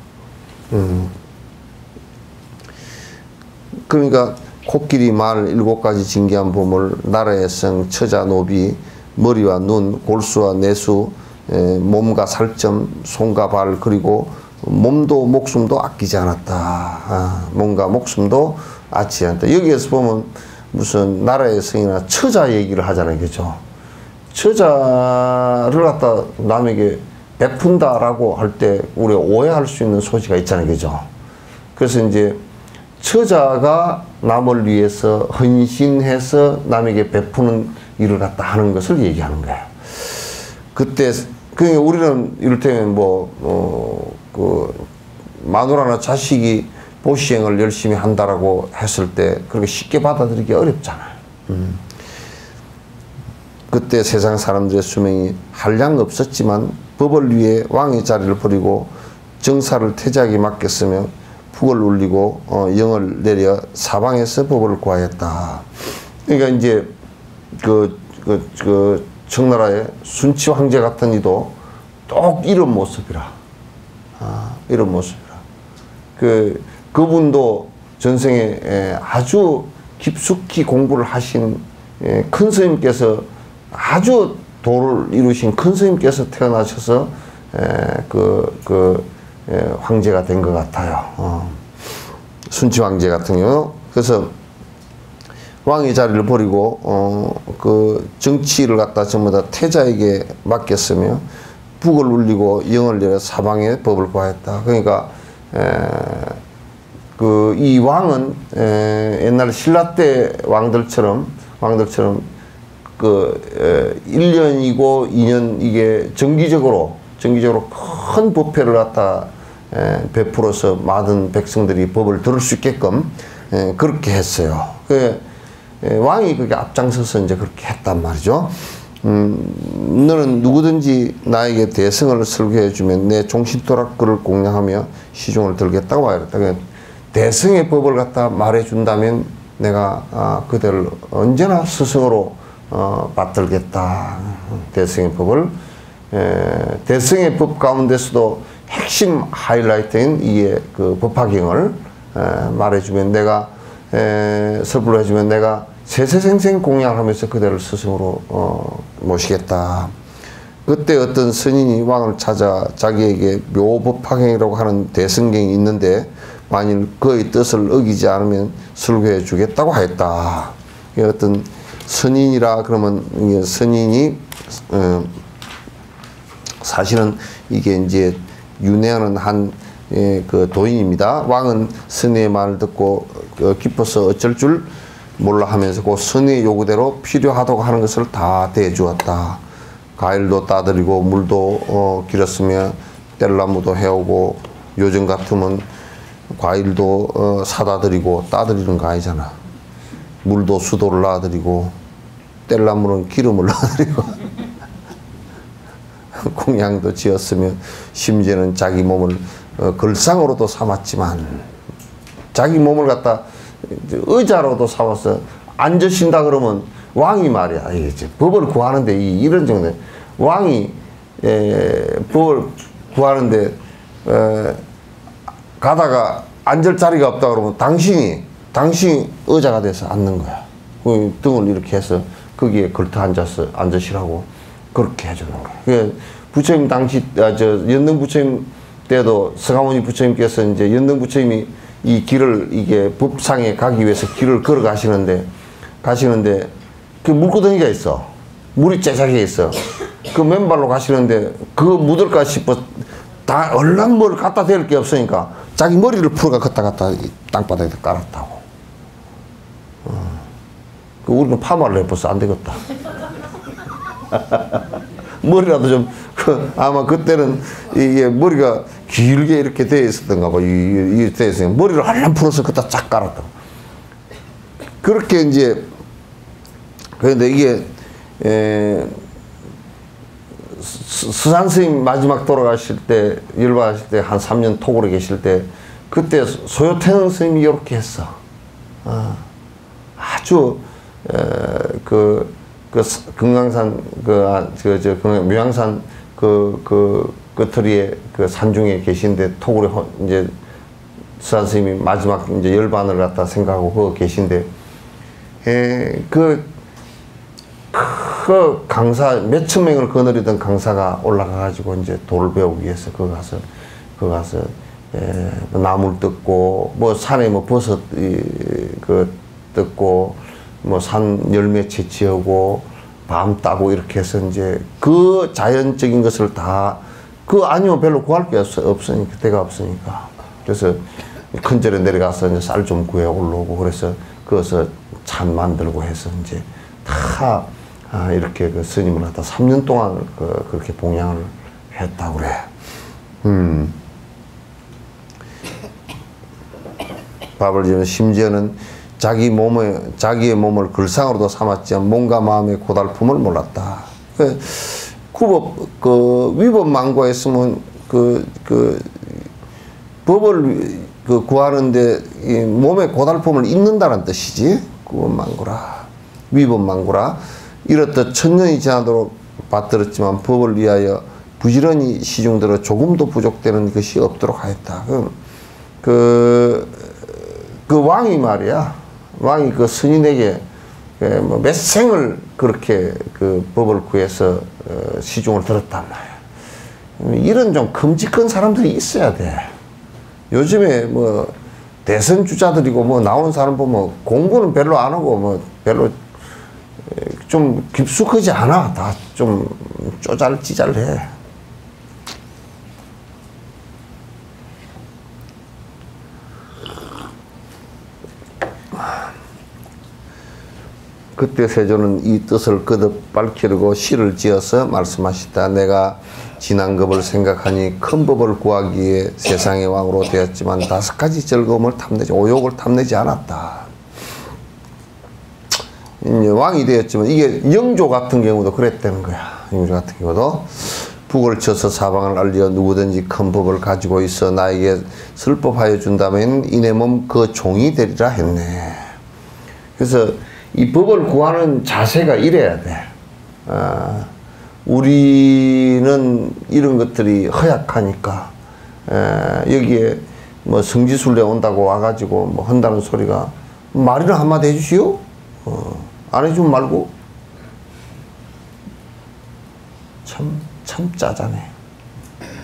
A: 그러니까 코끼리 말 7가지 진귀한 보물, 나라의 성, 처자, 노비, 머리와 눈, 골수와 내수, 몸과 살점, 손과 발, 그리고 몸도 목숨도 아끼지 않았다. 몸과 목숨도 아끼지 않았다. 여기에서 보면 무슨 나라의 성이나 처자 얘기를 하잖아요. 그죠? 처자를 갖다 남에게 베푼다라고 할 때 우리가 오해할 수 있는 소지가 있잖아요. 그죠? 그래서 이제 처자가 남을 위해서 헌신해서 남에게 베푸는 일을 갖다 하는 것을 얘기하는 거예요. 그때 그러니까 우리는 이를테면 마누라나 자식이 보시행을 열심히 한다라고 했을 때 그렇게 쉽게 받아들이기 어렵잖아요. 그때 세상 사람들의 수명이 한량 없었지만 법을 위해 왕의 자리를 버리고 정사를 태자에게 맡겼으며 북을 울리고 영을 내려 사방에서 법을 구하였다. 그러니까 이제 그 청나라의 순치 황제 같은 이도 똑 이런 모습이라. 이런 모습이라. 그분도 전생에 아주 깊숙이 공부를 하신 큰 스님께서, 아주 도를 이루신 큰 스님께서 태어나셔서 황제가 된 것 같아요. 순치 황제 같은 경우. 그래서 왕의 자리를 버리고 그 정치를 갖다 전부 다 태자에게 맡겼으며 북을 울리고 영을 내려 사방에 법을 구하였다. 그러니까 이 왕은 옛날 신라 때 왕들처럼 1년이고 2년 이게 정기적으로 큰 법회를 갖다 베풀어서 많은 백성들이 법을 들을 수 있게끔 그렇게 했어요. 왕이 그게 앞장서서 이제 그렇게 했단 말이죠. 너는 누구든지 나에게 대승을 설교해 주면 내 종신토락그를 공양하며 시중을 들겠다고 말했다. 대승의 법을 갖다 말해 준다면 내가 그대를 언제나 스승으로 받들겠다. 대승의 법을. 대승의 법 가운데서도 핵심 하이라이트인 이게 그 법화경을 말해주면 내가 설부를 해주면 내가 세세생생 공양하면서 그대를 스승으로 모시겠다. 그때 어떤 스님이 왕을 찾아 자기에게 묘법화경이라고 하는 대승경이 있는데 만일 그의 뜻을 어기지 않으면 설교해 주겠다고 하였다. 어떤 선인이라 그러면 선인이 사실은 이게 이제 윤회하는 한 그 도인입니다. 왕은 선의의 말을 듣고 기뻐서 어쩔 줄 몰라 하면서 그 선의의 요구대로 필요하다고 하는 것을 다 대주었다. 과일도 따드리고 물도 길었으며 뗄나무도 해오고 요즘 같으면 과일도 사다 드리고 따드리는 거 아니잖아. 물도 수도를 놔드리고 뗄나무는 기름을 놔드리고 공양도 지었으며 심지어는 자기 몸을 걸상으로도 삼았지만 자기 몸을 갖다 의자로도 삼아서 앉으신다 그러면 왕이 말이야. 이제 법을 구하는데 이런 정도 왕이 법을 구하는데 가다가 앉을 자리가 없다 그러면 당신이 의자가 돼서 앉는 거야. 그 등을 이렇게 해서 거기에 걸터 앉으시라고 그렇게 해주는 거야. 부처님 당시 연등 부처님 때도 성하모니 부처님께서 이제 연등 부처님이 이 길을 이게 법상에 가기 위해서 길을 걸어 가시는데 그 물구덩이가 있어. 물이 째작해 있어. 그 맨발로 가시는데 그거 묻을까 싶어 다 얼른 뭘 갖다 댈 게 없으니까 자기 머리를 풀어가 걷다 땅바닥에 깔았다고. 우리는 파마를 해봐서 안 되겠다. 머리라도 좀 아마 그때는 이게 머리가 길게 이렇게 되어 있었던가 봐. 이 되어 있으니까 머리를 얼른 풀어서 걷다 쫙 깔았다고. 그렇게 이제 그런데 이게 스산 스님 마지막 돌아가실 때 열반하실 때 한 3년 토굴에 계실 때 그때 소요태능 스님이 이렇게 했어. 아주 금강산 묘양산 끝터리에 그 산중에 계신데 토굴에 이제 스산 스님이 마지막 이제 열반을 갖다 생각하고 그 계신데 그 강사 몇천 명을 거느리던 강사가 올라가가지고 이제 돌을 배우기 위해서 거기 가서 나물 뜯고 뭐 산에 뭐 버섯 뜯고 뭐 산 열매 채취하고 밤 따고 이렇게 해서 이제 그 자연적인 것을 다 아니면 별로 구할 게 없으니까 때가 없으니까 그래서 큰절에 내려가서 이제 쌀 좀 구해 올라오고 그래서 그것을 찬 만들고 해서 이제 다 이렇게 그 스님을 갖다 3년 동안 그렇게 봉양을 했다고 그래. 밥을 지으면 심지어는 자기의 몸을 글상으로도 삼았지만 몸과 마음의 고달픔을 몰랐다. 위법망고했으면 법을 구하는데 몸의 고달픔을 잊는다는 뜻이지. 위법망고라. 위법망고라. 이렇듯 천년이 지나도록 받들었지만 법을 위하여 부지런히 시중들어 조금도 부족되는 것이 없도록 하였다. 그 왕이 말이야. 왕이 그 스님에게 몇 생을 그렇게 그 법을 구해서 시중을 들었단 말이야. 이런 좀 큼직한 사람들이 있어야 돼. 요즘에 뭐 대선 주자들이고 뭐 나오는 사람 보면 공부는 별로 안 하고 뭐 별로 좀 깊숙하지 않아. 다 좀 쪼잘찌잘해. 그때 세조는 이 뜻을 거듭 밝히려고 시를 지어서 말씀하시다. 내가 지난급을 생각하니 큰 법을 구하기 위해 세상의 왕으로 되었지만 5가지 즐거움을 탐내지 오욕을 탐내지 않았다. 이제 왕이 되었지만 이게 영조 같은 경우도 그랬다는 거야. 영조 같은 경우도 북을 쳐서 사방을 알려 누구든지 큰 법을 가지고 있어 나에게 설법하여 준다면 이내 몸 그 종이 되리라 했네. 그래서 이 법을 구하는 자세가 이래야 돼. 우리는 이런 것들이 허약하니까 여기에 뭐 성지순례 온다고 와가지고 뭐 한다는 소리가 말이나 한마디 해주시오? 안 해주면 말고 참 짜자네.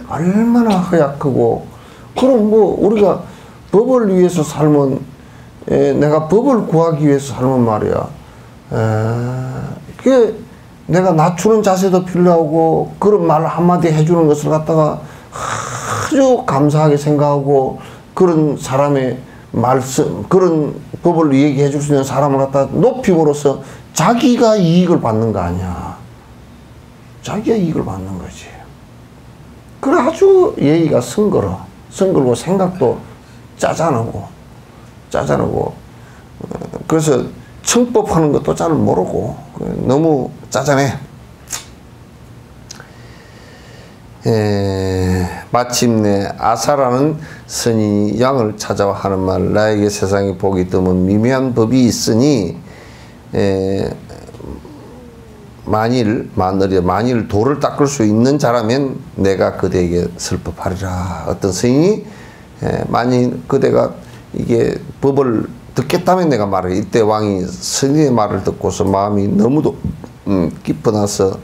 A: 얼마나 허약하고. 그럼 뭐 우리가 법을 위해서 살면 내가 법을 구하기 위해서 살면 말이야 그게 내가 낮추는 자세도 필요하고 그런 말 한마디 해주는 것을 갖다가 아주 감사하게 생각하고 그런 사람의 말씀 그런 법을 얘기해 줄 수 있는 사람을 갖다가 높임으로써 자기가 이익을 받는 거 아니야. 자기가 이익을 받는 거지. 그래 아주 예의가 성글고 생각도 짜잔하고 그래서 청법하는 것도 잘 모르고 너무 짜잔해. 마침내 아사라는 스님이 양을 찾아와 하는 말 나에게 세상에 복이 드문 미묘한 법이 있으니 만일 돌을 닦을 수 있는 자라면 내가 그대에게 설법하리라. 어떤 스님이 만일 그대가 이게 법을 듣겠다면 내가 말해. 이때 왕이 스님의 말을 듣고서 마음이 너무도 깊어서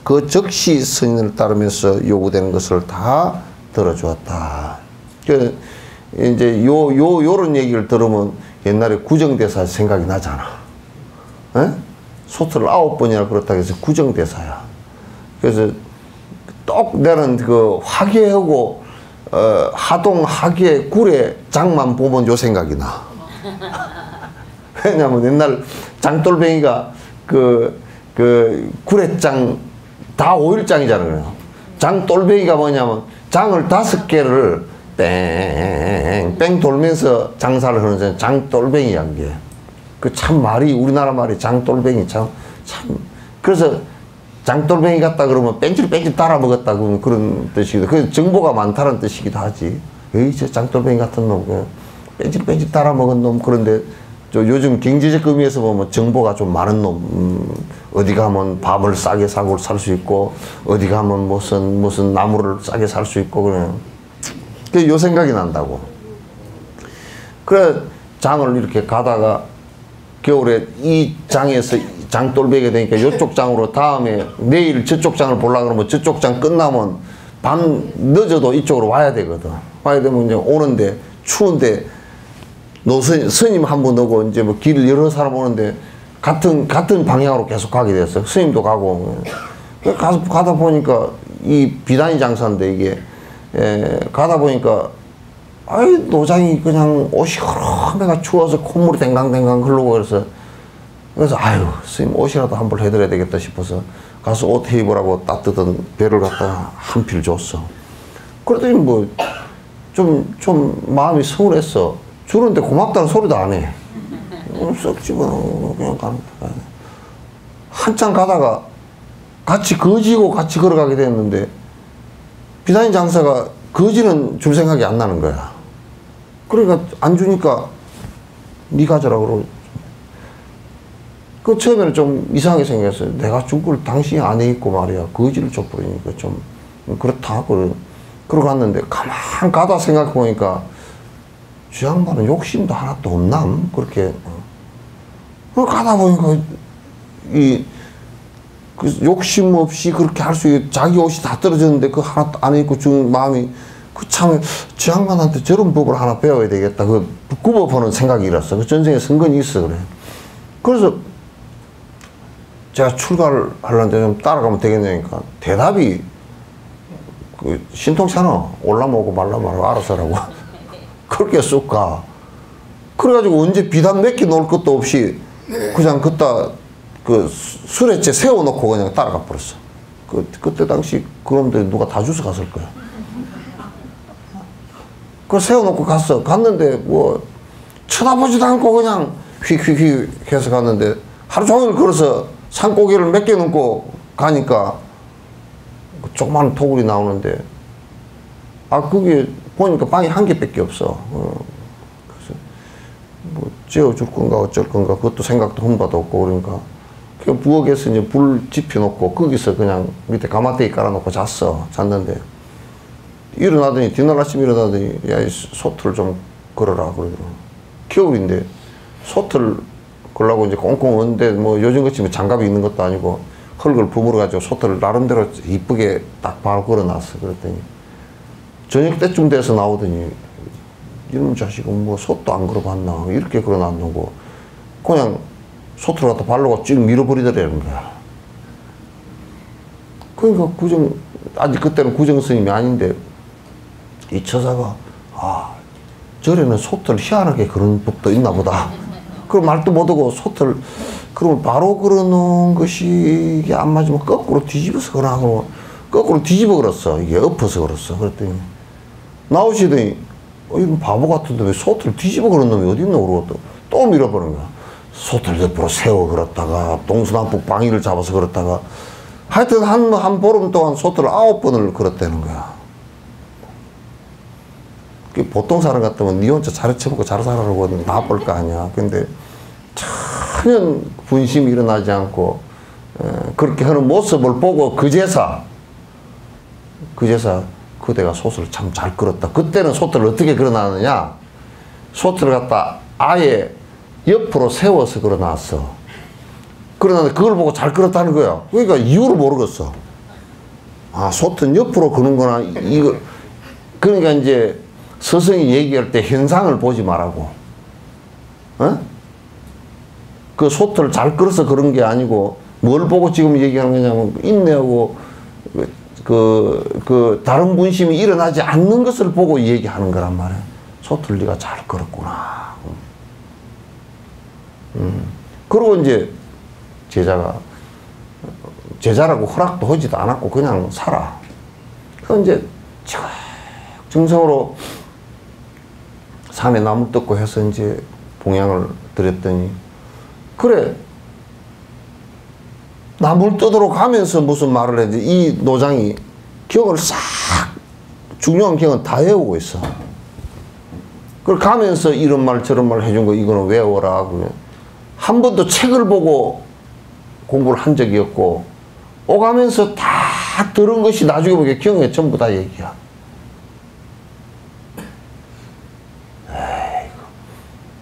A: 그 즉시 스님을 따르면서 요구되는 것을 다 들어주었다. 그 이제 요런 얘기를 들으면 옛날에 구정대사 생각이 나잖아. 에? 소트를 9번이나 그렇다고 해서 구정대사야. 그래서 똑 나는 그 화계하고 하동 하계 구례 장만 보면 요 생각이 나. 왜냐면 옛날 장돌뱅이가 그 구례장 다 5일장이잖아요. 장돌뱅이가 뭐냐면 장을 5개를 뺑뺑 돌면서 장사를 하는 장돌뱅이야. 그게 그 참 말이 우리나라 말이 장돌뱅이 참 그래서 장돌뱅이 같다 그러면 뺑찔뺑찔 따라 먹었다 그런 뜻이기도. 그 정보가 많다는 뜻이기도 하지. 에이 저 장돌뱅이 같은 놈 뺑찔뺑찔 따라 먹은 놈. 그런데 요즘 경제적 의미에서 보면 정보가 좀 많은 놈. 어디 가면 밥을 싸게 사고 살 수 있고 어디 가면 무슨 나무를 싸게 살 수 있고 그래. 그 요 생각이 난다고. 그래 장을 이렇게 가다가 겨울에 이 장에서 장돌배게 되니까 이쪽 장으로 다음에 내일 저쪽 장을 보려고 그러면 저쪽 장 끝나면 밤 늦어도 이쪽으로 와야 되거든. 와야 되면 이제 오는데 추운데 스님 한 분 오고 이제 뭐 길 여러 사람 오는데 같은 방향으로 계속 가게 됐어. 스님도 가고. 가다 보니까 이 비단이 장사인데 이게 가다 보니까 아이 노장이 그냥 옷이 허름해가 추워서 콧물이 댕강댕강 흐르고 그래서 아유 스님 옷이라도 한 벌 해드려야 되겠다 싶어서 가서 옷 입으라고 따뜻한 배를 갖다가 한 필 줬어. 그랬더니 뭐 좀 마음이 서운했어. 주는데 고맙다는 소리도 안 해. 썩 집어넣고 그냥 가는 거야. 한참 가다가 같이 거지고 같이 걸어가게 됐는데 비단이 장사가 거지는 줄 생각이 안 나는 거야. 그러니까 안 주니까 니 가져라 그러고. 그 처음에는 좀 이상하게 생겼어요. 내가 준 걸 당신이 안에 있고 말이야 거지를 줘버리니까 좀 그렇다. 그러고 갔는데 가만 가다 생각해 보니까 저 양반은 욕심도 하나도 없남 그렇게. 가다 보니까 그 욕심 없이 그렇게 할 수 있게 자기 옷이 다 떨어졌는데 그 하나 안에 있고 준 마음이 그 참 저 양반한테 저런 법을 하나 배워야 되겠다. 그 굽어보는 생각이 일었어. 그 전생에 선근이 있어 그래. 그래서 제가 출가를 하려는데 좀 따라가면 되겠냐니까 대답이 그 신통찮아. 올라오고 말라고 알아서 하라고. 그렇게 쑥 가. 그래가지고 언제 비단 몇 개 놓을 것도 없이 그냥 그따 그 수레째 세워놓고 그냥 따라가 버렸어. 그때 당시 그런데 누가 다 주워 갔을 거야. 그걸 세워놓고 갔는데 뭐 쳐다보지도 않고 그냥 휙휙휙 해서 갔는데 하루 종일 걸어서 산고개를 몇 개 넘고 가니까 조그만 토굴이 나오는데 그게 보니까 방이 한 개밖에 없어. 그래서 뭐 재워줄 건가 어쩔 건가 그것도 생각도 흠바도 없고 그러니까 그 부엌에서 이제 불 지펴놓고 거기서 그냥 밑에 가마대기 깔아놓고 잤는데 일어나더니 뒤날 아침 일어나더니 야 이 소틀 좀 걸어라 그러더라고. 겨울인데 소틀 걸라고 이제 꽁꽁 언는데 뭐 요즘같이 뭐 장갑이 있는 것도 아니고 흙을 부물어 가지고 소틀을 나름대로 이쁘게 딱 바로 걸어놨어. 그랬더니 저녁 때쯤 돼서 나오더니 이놈 자식은 뭐 솥도 안 걸어봤나 이렇게 걸어놨는고 그냥 소틀을 갖다 발로가 쭉 밀어버리더라는 거야. 그러니까 아직 그때는 구정 스님이 아닌데 이 처자가 절에는 소틀 희한하게 그런 법도 있나 보다. 그럼 말도 못하고 소틀 그러면 바로 걸어놓은 것이 이게 안 맞으면 거꾸로 뒤집어서 걸어하고 거꾸로 뒤집어 걸었어. 이게 엎어서 걸었어. 그랬더니 나오시더니 이런 바보 같은데 왜 소틀 뒤집어 걸은 놈이 어디 있나 그러고 또 밀어버린 거야. 소틀 옆으로 세워 걸었다가 동서남북 방위를 잡아서 걸었다가 하여튼 한 보름 동안 소틀을 9번을 걸었다는 거야. 보통 사람 같으면 니 혼자 잘 쳐먹고 잘 살아라고 나쁠 거 아니야. 근데 전혀 분심이 일어나지 않고 그렇게 하는 모습을 보고 그제서 그대가 소틀을 참 잘 끌었다. 그때는 소틀을 어떻게 걸어놨느냐. 소틀을 갖다 아예 옆으로 세워서 걸어놨어. 그러는데 그걸 보고 잘 끌었다는 거야. 그러니까 이유를 모르겠어. 소틀은 옆으로 거는구나. 이거 그러니까 이제 스승이 얘기할 때 현상을 보지 말라고. 그 소틀을 잘 끌어서 그런 게 아니고 뭘 보고 지금 얘기하는 거냐면 인내하고 다른 분심이 일어나지 않는 것을 보고 얘기하는 거란 말이야. 소틀 네가 잘 끌었구나. 그리고 이제 제자라고 허락도 하지도 않았고 그냥 살아. 그 이제 정성으로 산에 나무 뜯고 해서 이제 봉양을 드렸더니 그래 나무를 뜯으러 가면서 무슨 말을 했지. 이 노장이 경을 싹 중요한 경은 다 외우고 있어. 그걸 가면서 이런 말 저런 말 해준 거 이거는 외워라. 한 번도 책을 보고 공부를 한 적이 없고 오가면서 다 들은 것이 나중에 보게 경에 전부 다 얘기야.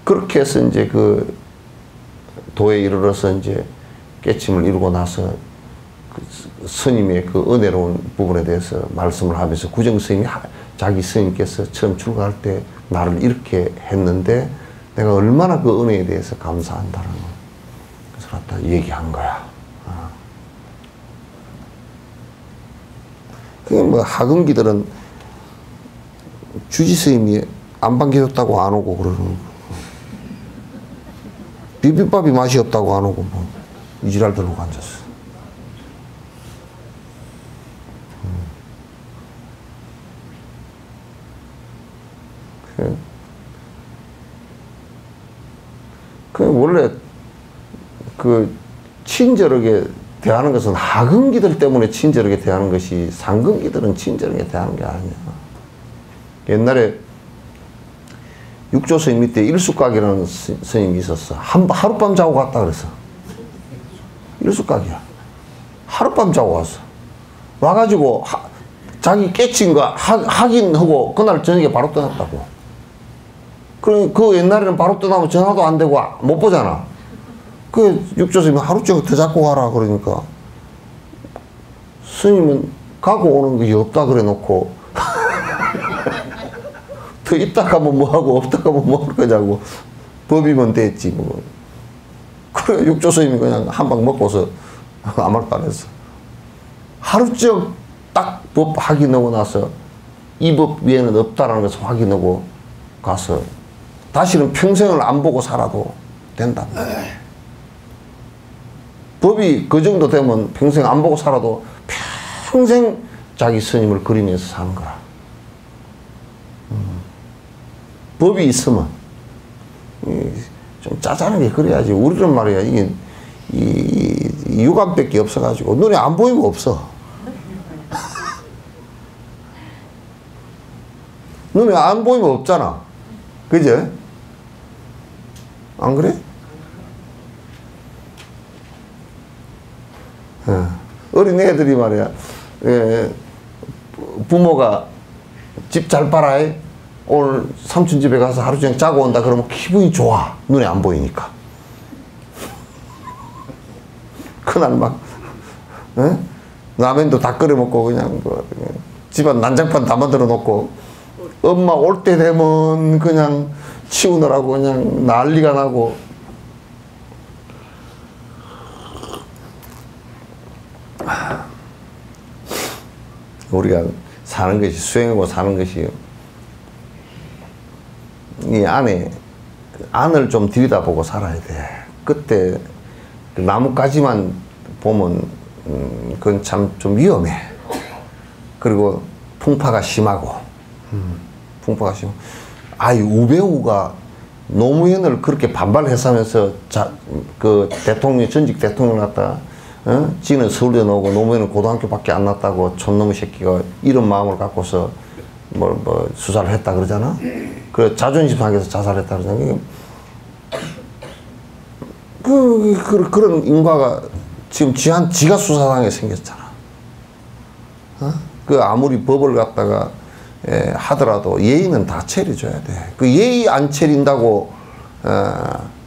A: 그렇게 해서 이제 그 도에 이르러서 이제 깨침을 이루고 나서 그 스님의 그 은혜로운 부분에 대해서 말씀을 하면서 구정 스님이 자기 스님께서 처음 출가할 때 나를 이렇게 했는데 내가 얼마나 그 은혜에 대해서 감사한다는 거. 그래서 갖다 얘기한 거야. 그게 뭐 하금기들은 주지 스님이 안 반겨줬다고 안 오고 그러는 거. 비빔밥이 맛이 없다고 안 오고 뭐 이지랄 들고 앉았어. 그 원래 그 친절하게 대하는 것은 하근기들 때문에 친절하게 대하는 것이 상근기들은 친절하게 대하는 게 아니야. 옛날에 육조 스님 밑에 일숙각이라는 스님이 있었어. 하룻밤 자고 갔다 그랬어. 일숙각이야. 하룻밤 자고 왔어. 와가지고 자기 깨친 거 확인하고 그날 저녁에 바로 떠났다고. 그 옛날에는 바로 떠나면 전화도 안 되고 못 보잖아. 그 육조 스님이 하루 종일 더 잡고 가라 그러니까 스님은 가고 오는 게 없다 그래 놓고 더 있다 가면 뭐하고 없다 가면 뭐 할 거냐고. 법이면 됐지 뭐. 그래 육조 스님이 그냥 한 방 먹고서 아무 말도 안 했어. 하루쯤 딱 법 확인하고 나서 이 법 위에는 없다라는 것을 확인하고 가서 다시는 평생을 안 보고 살아도 된다. 법이 그 정도 되면 평생 안 보고 살아도 평생 자기 스님을 그리면서 사는 거라. 법이 있으면 좀 짜잘하게 그래야지. 우리는 말이야 이게 이 육안밖에 없어가지고 눈에 안 보이면 없어. 눈에 안 보이면 없잖아. 그제? 안 그래? 어린 애들이 말이야, 부모가 집 잘 봐라, 오늘 삼촌 집에 가서 하루 종일 자고 온다 그러면 기분이 좋아. 눈에 안 보이니까. 그날 막 라면도 다 끓여 먹고 그냥 집안 난장판 다 만들어 놓고 엄마 올 때 되면 그냥 치우느라고 그냥 난리가 나고. 우리가 사는 것이, 수행하고 사는 것이 이 안을 좀 들여다보고 살아야 돼. 그때 나뭇가지만 보면 그건 참 좀 위험해. 그리고 풍파가 심하고. 풍파가 심하고. 우배우가 노무현을 그렇게 반발해서면서 그 대통령, 전직 대통령 갖다 지는 서울대 나오고 노무현은 고등학교밖에 안 났다고 촌놈의 새끼가 이런 마음을 갖고서 뭐 수사를 했다 그러잖아. 그래 자존심 상해서 자살했다 그러잖아. 그런 인과가 지금 지가 수사당에 생겼잖아. 그 아무리 법을 갖다가 하더라도 예의는 다 차려줘야 돼. 그 예의 안 차린다고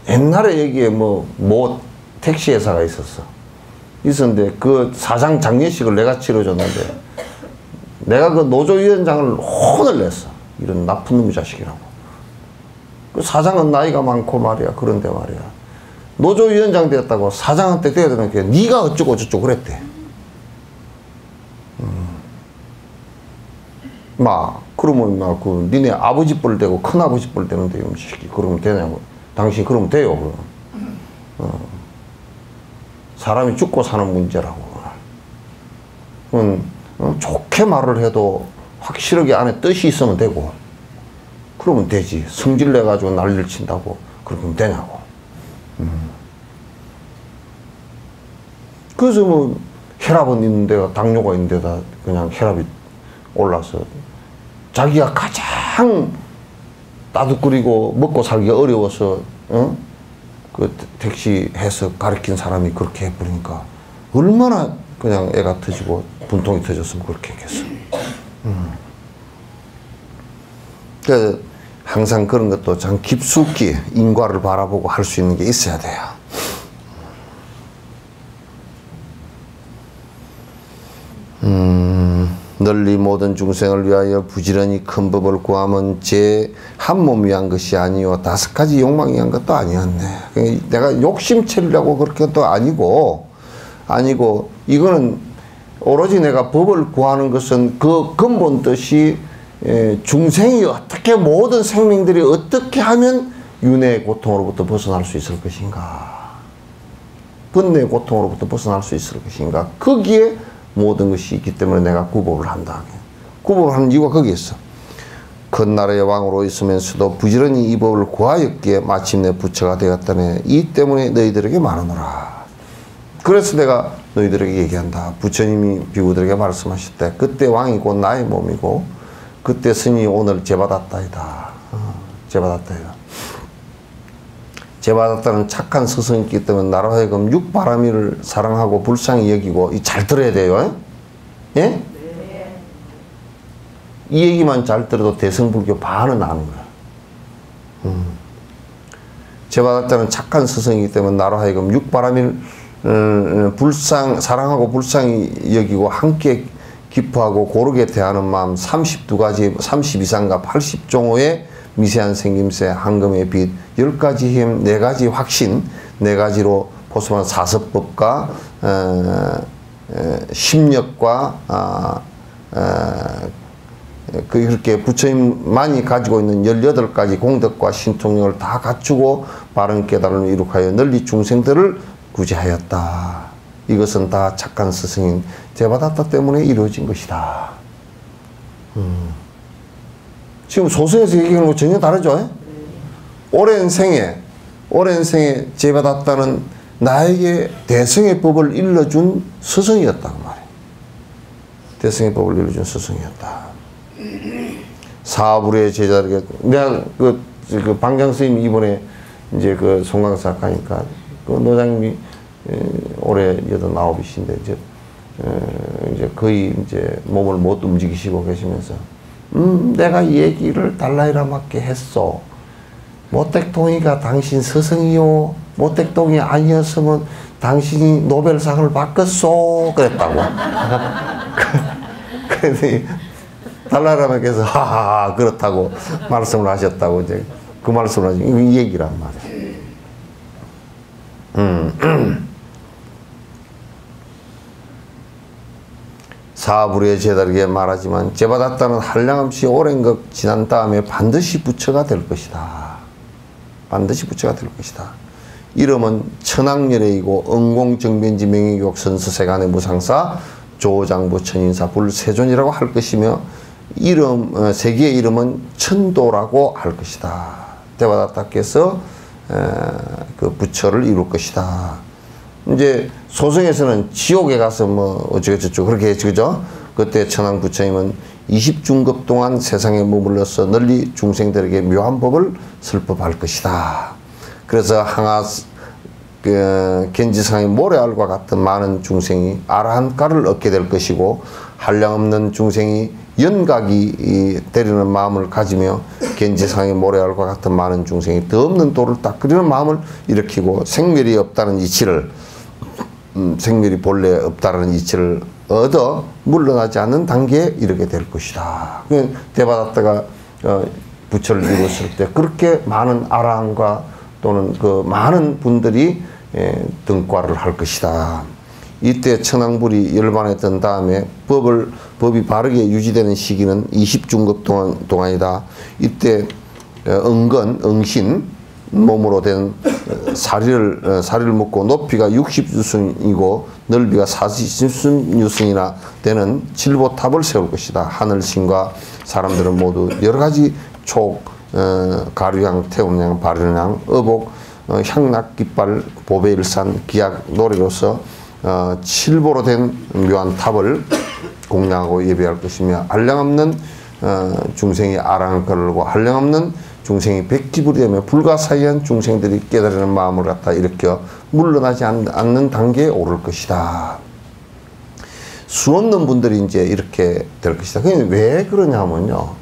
A: 옛날에 여기에 뭐 택시 회사가 있었는데 그 사장 장례식을 내가 치러줬는데 내가 그 노조위원장을 혼을 냈어. 이런 나쁜 놈의 자식이라고. 그 사장은 나이가 많고 말이야. 그런데 말이야. 노조위원장 되었다고 사장한테 돼야 되는 게 네가 어쩌고 저쩌고 그랬대. 그러면 그 니네 아버지 뻘 되고 큰아버지 뻘 되는데 이 새끼 그러면 되냐고. 당신 그러면 돼요. 사람이 죽고 사는 문제라고. 좋게 말을 해도 확실하게 안에 뜻이 있으면 되고 그러면 되지. 성질 내가지고 난리를 친다고 그러면 되냐고. 그래서 혈압은 있는 데가 당뇨가 있는 데다 그냥 혈압이 올라서 자기가 가장 따뜻거리고 먹고 살기가 어려워서 그 택시 해서 가르친 사람이 그렇게 해버리니까 얼마나 그냥 애가 터지고 분통이 터졌으면 그렇게 했겠어. 그래서 항상 그런 것도 참 깊숙이 인과를 바라보고 할 수 있는 게 있어야 돼요. 널리 모든 중생을 위하여 부지런히 큰 법을 구하면 제 한 몸 위한 것이 아니요 5가지 욕망이 위한 것도 아니었네. 내가 욕심 채우려고 그렇게 것도 아니고 이거는 오로지 내가 법을 구하는 것은 그 근본 뜻이 중생이 어떻게 모든 생명들이 어떻게 하면 윤회의 고통으로부터 벗어날 수 있을 것인가, 번뇌의 고통으로부터 벗어날 수 있을 것인가, 거기에 모든 것이 있기 때문에 내가 구법을 한다. 구법을 하는 이유가 거기에 있어. 큰 나라의 왕으로 있으면서도 부지런히 이 법을 구하였기에 마침내 부처가 되었다네. 이 때문에 너희들에게 말하노라. 그래서 내가 너희들에게 얘기한다. 부처님이 비구들에게 말씀하실 때 그때 왕이 곧 나의 몸이고 그때 스님이 오늘 제받았다이다. 제받았다이다. 제받았다는 착한 스승이 있기 때문에 나로 하여금 육바라밀을 사랑하고 불쌍히 여기고, 잘 들어야 돼요. 예? 네. 이 얘기만 잘 들어도 대승불교 반은 아는 거야. 제받았다는 착한 스승이기 때문에 나로 하여금 육바라밀 사랑하고 불쌍히 여기고 함께 기뻐하고 고르게 대하는 마음 32가지 32상가 80종호의 미세한 생김새, 한금의 빛, 10가지 힘, 4가지 확신, 4가지로 보수한 사서법과 심력과 그렇게 부처님만이 가지고 있는 18가지 공덕과 신통력을 다 갖추고 바른 깨달음을 이룩하여 널리 중생들을 구제하였다. 이것은 다 착한 스승인 제바다타 때문에 이루어진 것이다. 지금 소설에서 얘기하는 거 전혀 다르죠? 오랜 생에 제바다타는 나에게 대승의 법을 일러준 스승이었단 말이에요. 대승의 법을 일러준 스승이었다. 사불의 제자들에게 내가 그 방장 스님이 이번에 이제 그 송강사 가니까 그 노장님이 올해 89이신데 이제 거의 이제 몸을 못 움직이시고 계시면서 내가 얘기를 달라이라마께 했어. 모택동이가 당신 스승이요. 모택동이 아니었으면 당신이 노벨상을 받겠소. 그랬다고. 그랬더니 달라이라마께서 하하하 그렇다고 말씀을 하셨다고 이제 그 말씀을 하시 이 얘기란 말이에요. 사불의 제자들에게 말하지만 제바다타는 한량없이 오랜 것 지난 다음에 반드시 부처가 될 것이다. 반드시 부처가 될 것이다. 이름은 천황열애이고 응공정변지 명예교육 선수세간의 무상사 조장부 천인사 불세존이라고 할 것이며 세계의 이름은 천도라고 할 것이다. 제바다타께서 그 부처를 이룰 것이다. 이제 소승에서는 지옥에 가서 뭐 어쩌고저쩌고 그렇게 했죠. 그죠? 그때 천황 부처님은 20중급 동안 세상에 머물러서 널리 중생들에게 묘한 법을 설법할 것이다. 그래서 항아 겐지상의 모래알과 같은 많은 중생이 아라한가를 얻게 될 것이고 한량없는 중생이 연각이 때리는 마음을 가지며 겐지상의 모래알과 같은 많은 중생이 더 없는 도를 닦으려는 마음을 일으키고 생멸이 없다는 이치를 생멸이 본래 없다는 이치를 얻어 물러나지 않는 단계에 이르게 될 것이다. 제바다타가 부처를 이루었을 때 그렇게 많은 아라한과 또는 그 많은 분들이 등과를 할 것이다. 이때 천황불이 열반했던 다음에 법이 바르게 유지되는 시기는 20중급 동안이다. 이때 응신 몸으로 된 사리를 묶고 높이가 60유승이고 넓이가 40유승이나 되는 칠보탑을 세울 것이다. 하늘신과 사람들은 모두 여러가지 촉, 가류향, 태운향, 발현향, 어복, 향락깃발, 보배일산, 기약, 노래로서 칠보로 된 묘한 탑을 공양하고 예배할 것이며 한량없는 중생이 아랑을 걸고 한량없는 중생이 백기불이 되며 불가사의한 중생들이 깨달으는 마음을 갖다 일으켜 물러나지 않는 단계에 오를 것이다. 수없는 분들이 이제 이렇게 될 것이다. 그게 왜 그러냐면요.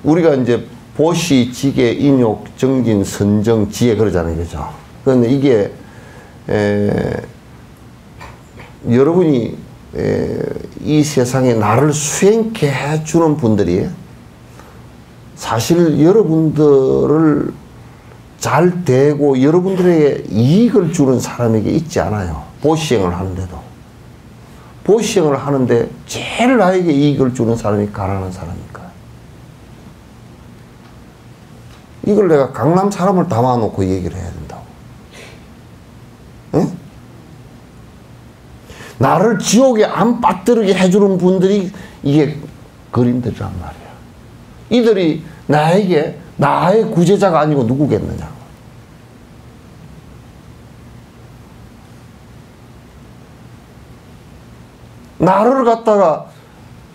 A: 우리가 이제 보시, 지계, 인욕, 정진, 선정, 지혜 그러잖아요. 그죠? 그런데 이게 여러분이 이 세상에 나를 수행케 해주는 분들이 사실 여러분들을 잘 대고 여러분들에게 이익을 주는 사람에게 있지 않아요. 보시행을 하는데도. 보시행을 하는데 제일 나에게 이익을 주는 사람이 가난한 사람일까? 이걸 내가 강남 사람을 담아놓고 얘기를 해야 된다고. 응? 나를 지옥에 안 빠뜨리게 해주는 분들이 이게 그림들이란 말이야. 이들이 나에게 나의 구제자가 아니고 누구겠느냐고. 나를 갖다가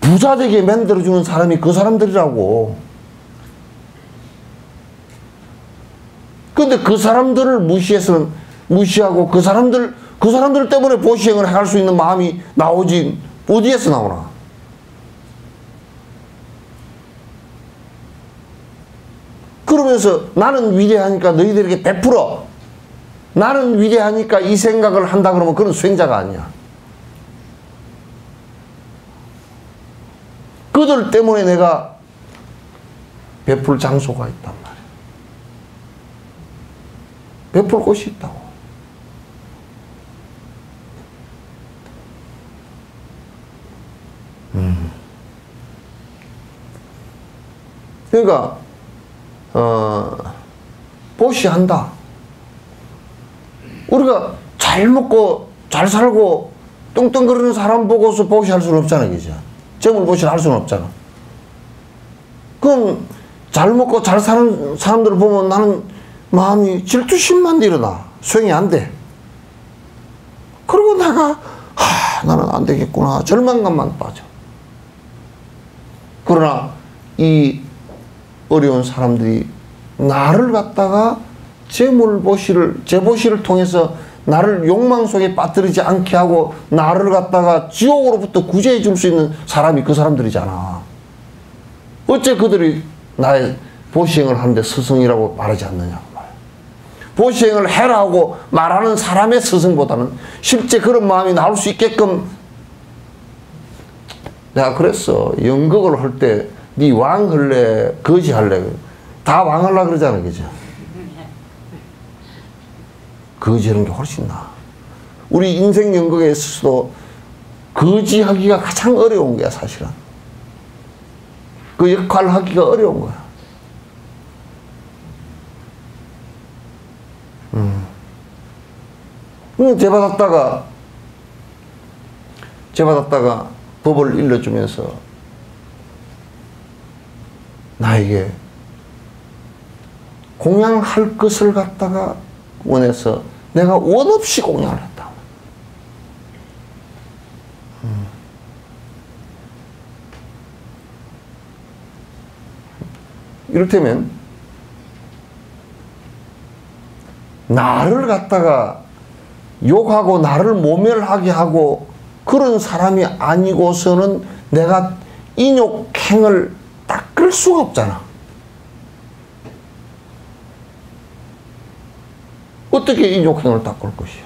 A: 부자되게 만들어주는 사람이 그 사람들이라고. 근데 그 사람들을 무시하고 그 사람들 때문에 보시행을 할 수 있는 마음이 나오지 어디에서 나오나. 그러면서 나는 위대하니까 너희들에게 베풀어. 나는 위대하니까 이 생각을 한다 그러면 그건 수행자가 아니야. 그들 때문에 내가 베풀 장소가 있단 말이야. 베풀 곳이 있다고. 그러니까 보시한다. 우리가 잘 먹고 잘 살고 뚱뚱거리는 사람 보고서 보시할 수는 없잖아, 그죠? 점을 보시할 할 수는 없잖아. 그럼 잘 먹고 잘 사는 사람들을 보면 나는 마음이 질투심만 일어나. 수행이 안 돼. 그리고 내가 나는 안 되겠구나. 절망감만 빠져. 그러나 이 어려운 사람들이 나를 갖다가 제보시를 통해서 나를 욕망 속에 빠뜨리지 않게 하고 나를 갖다가 지옥으로부터 구제해 줄 수 있는 사람이 그 사람들이잖아. 어째 그들이 나의 보시행을 하는데 스승이라고 말하지 않느냐고 말이야. 보시행을 해라고 말하는 사람의 스승보다는 실제 그런 마음이 나올 수 있게끔 내가 그랬어. 연극을 할 때 네 왕 할래 거지 할래 다 왕 할라 그러잖아, 그죠? 거지 하는 게 훨씬 나아. 우리 인생 연극에 있어서도 거지 하기가 가장 어려운 거야, 사실은. 그 역할 하기가 어려운 거야. 제받았다가 법을 일러주면서 나에게 공양할 것을 갖다가 원해서 내가 원 없이 공양을 했다. 이를테면 나를 갖다가 욕하고 나를 모멸하게 하고 그런 사람이 아니고서는 내가 인욕행을 닦을 수가 없잖아. 어떻게 인욕행을 닦을 것이야?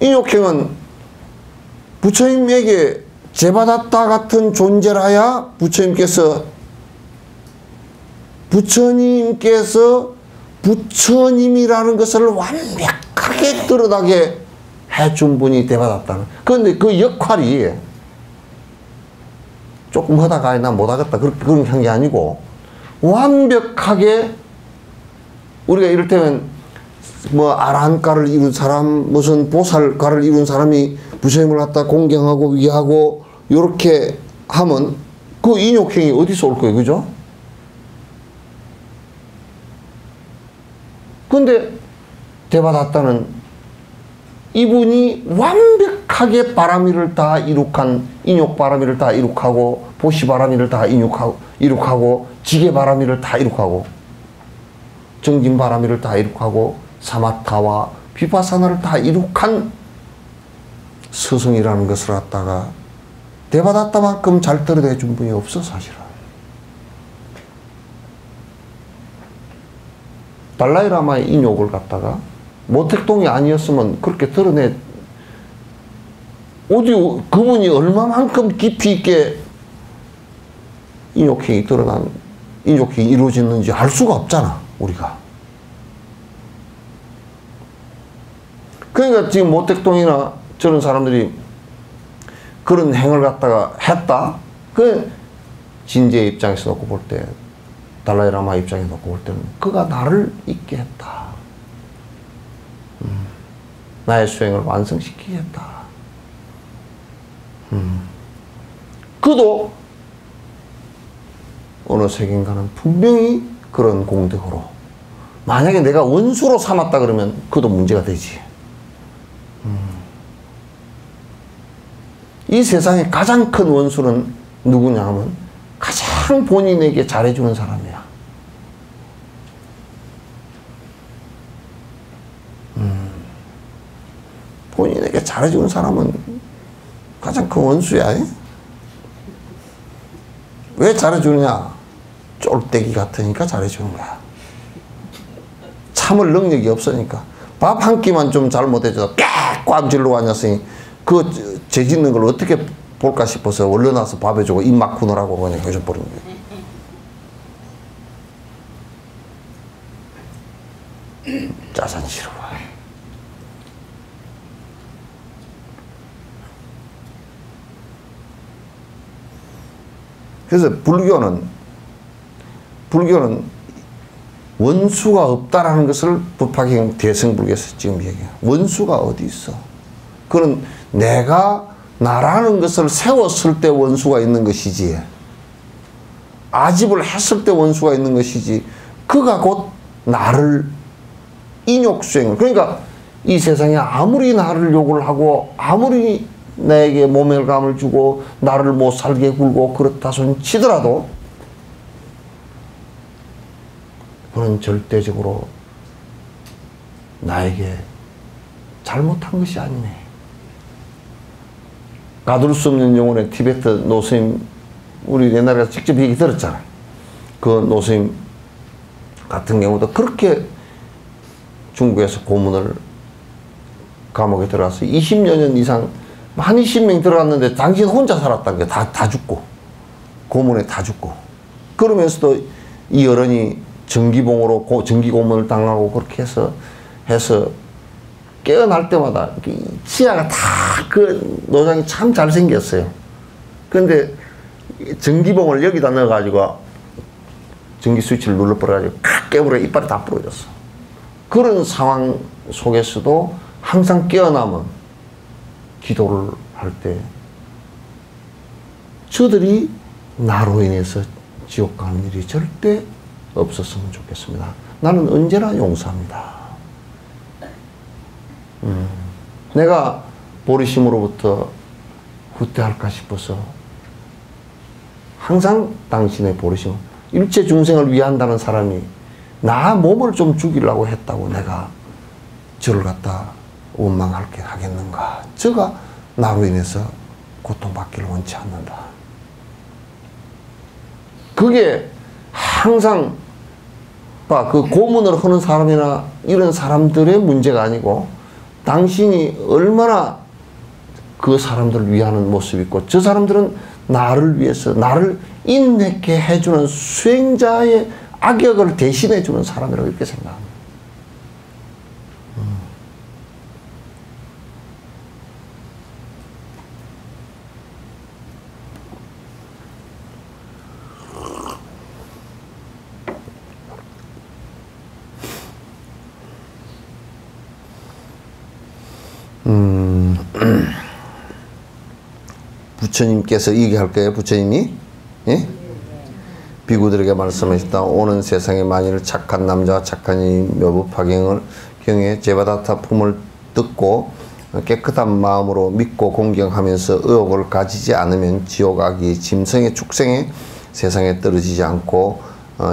A: 인욕행은 부처님에게 제받았다 같은 존재라야 부처님께서 부처님이라는 것을 완벽하게 드러나게 해준 분이 대받았다는. 그런데 그 역할이 조금 하다가 나 못하겠다 그런 게 아니고 완벽하게 우리가 이를테면 뭐 아라한가를 이룬 사람 무슨 보살가를 이룬 사람이 부처님을 갖다 공경하고 위하고 요렇게 하면 그 인욕행이 어디서 올 거예요, 그죠? 근데 대받았다는 이분이 완벽하게 바라미를 다 이룩한 인욕 바라미를 다 이룩하고 보시 바라미를 다 이룩하고 지게 바라미를 다 이룩하고 정진 바라미를 다 이룩하고 사마타와 비파사나를 다 이룩한 스승이라는 것을 갖다가 대받았다만큼 잘 떨어내 준 분이 없어, 사실은. 달라이라마의 인욕을 갖다가 모택동이 아니었으면 그렇게 드러내 어디 그분이 얼마만큼 깊이 있게 인욕행이 드러난 인욕행이 이루어졌는지 알 수가 없잖아, 우리가. 그러니까 지금 모택동이나 저런 사람들이 그런 행을 갖다가 했다? 그 진제의 입장에서 놓고 볼 때, 달라이라마 입장에서 놓고 볼 때는 그가 나를 있게 했다. 나의 수행을 완성시키게 했다. 그도 어느 세계인가는 분명히 그런 공덕으로, 만약에 내가 원수로 삼았다 그러면 그도 문제가 되지. 이 세상에 가장 큰 원수는 누구냐 하면 가장 본인에게 잘해주는 사람이야. 본인에게 잘해주는 사람은 가장 큰 원수야. 왜 잘해주느냐? 쫄대기 같으니까 잘해주는 거야. 참을 능력이 없으니까. 밥 한 끼만 좀 잘못해줘서 꽉질러 앉았으니 그 죄짓는 걸 어떻게 볼까 싶어서 얼려놔서 밥 해주고 입 막 구느라고 그냥 해줘버리는 거야. 짜잔 싫어. 그래서 불교는 원수가 없다라는 것을 법화경 대승불교에서 지금 얘기해요. 원수가 어디 있어? 그건 내가 나라는 것을 세웠을 때 원수가 있는 것이지, 아집을 했을 때 원수가 있는 것이지, 그가 곧 나를 인욕수행을, 그러니까 이 세상에 아무리 나를 욕을 하고 아무리 나에게 모멸감을 주고 나를 못 살게 굴고 그렇다 손 치더라도 그는 절대적으로 나에게 잘못한 것이 아니네. 가둘 수 없는 영혼의 티베트 노스님, 우리 옛날에 직접 얘기 들었잖아. 그 노스님 같은 경우도 그렇게 중국에서 고문을 감옥에 들어가서 20여 년 이상 한 20명 들어갔는데 당신 혼자 살았다는 게 다 죽고, 고문에 다 죽고, 그러면서도 이 어른이 정기봉으로 정기 고문을 당하고 그렇게 해서 깨어날 때마다 치아가 다 그 노장이 참 잘생겼어요. 그런데 전기봉을 여기다 넣어가지고 전기 스위치를 눌러버려가지고 칵 깨버려 이빨이 다 부러졌어. 그런 상황 속에서도 항상 깨어나면 기도를 할 때 저들이 나로 인해서 지옥 가는 일이 절대 없었으면 좋겠습니다. 나는 언제나 용서합니다. 내가 보리심으로부터 후퇴할까 싶어서 항상 당신의 보리심, 일체 중생을 위한다는 사람이 나 몸을 좀 죽이려고 했다고 내가 저를 갖다 원망하게 하겠는가? 저가 나로 인해서 고통받기를 원치 않는다. 그게 항상 그 고문을 하는 사람이나 이런 사람들의 문제가 아니고 당신이 얼마나 그 사람들을 위하는 모습이 있고 저 사람들은 나를 위해서 나를 인내케 해주는 수행자의 악역을 대신해주는 사람이라고 이렇게 생각합니다. 부처님께서 얘기할까요? 부처님이? 예? 비구들에게 말씀하셨다. 오는 세상에 만일 착한 남자와 착한 여인이 묘법화경을 경에 제바다타 품을 듣고 깨끗한 마음으로 믿고 공경하면서 의욕을 가지지 않으면 지옥악이 짐승의 축생의 세상에 떨어지지 않고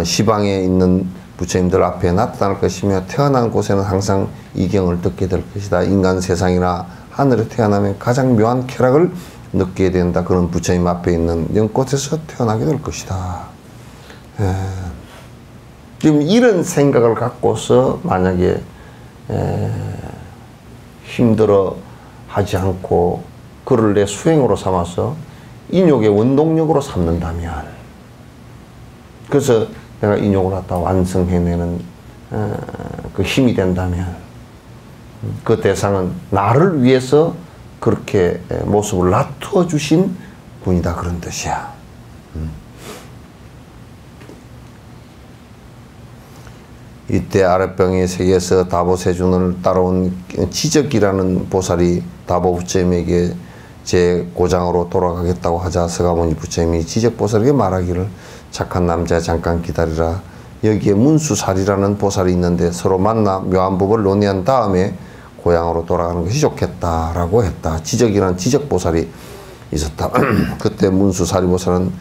A: 시방에 있는 부처님들 앞에 나타날 것이며 태어난 곳에는 항상 이 경을 듣게 될 것이다. 인간 세상이나 하늘에 태어나면 가장 묘한 쾌락을 느끼게 된다. 그런 부처님 앞에 있는 연꽃에서 태어나게 될 것이다. 지금 이런 생각을 갖고서 만약에 힘들어 하지 않고 그를 내 수행으로 삼아서 인욕의 원동력으로 삼는다면, 그래서 내가 인욕을 갖다 완성해내는 그 힘이 된다면 그 대상은 나를 위해서 그렇게 모습을 놔두어 주신 분이다, 그런 뜻이야. 이때 아랫병의 세계에서 다보세준을 따라온 지적이라는 보살이 다보 부처님에게 제 고장으로 돌아가겠다고 하자 서가모니 부처님이 지적보살에게 말하기를 착한 남자 잠깐 기다리라. 여기에 문수살이라는 보살이 있는데 서로 만나 묘한 법을 논의한 다음에 고향으로 돌아가는 것이 좋겠다라고 했다. 지적이라는 지적보살이 있었다. 그때 문수사리보살은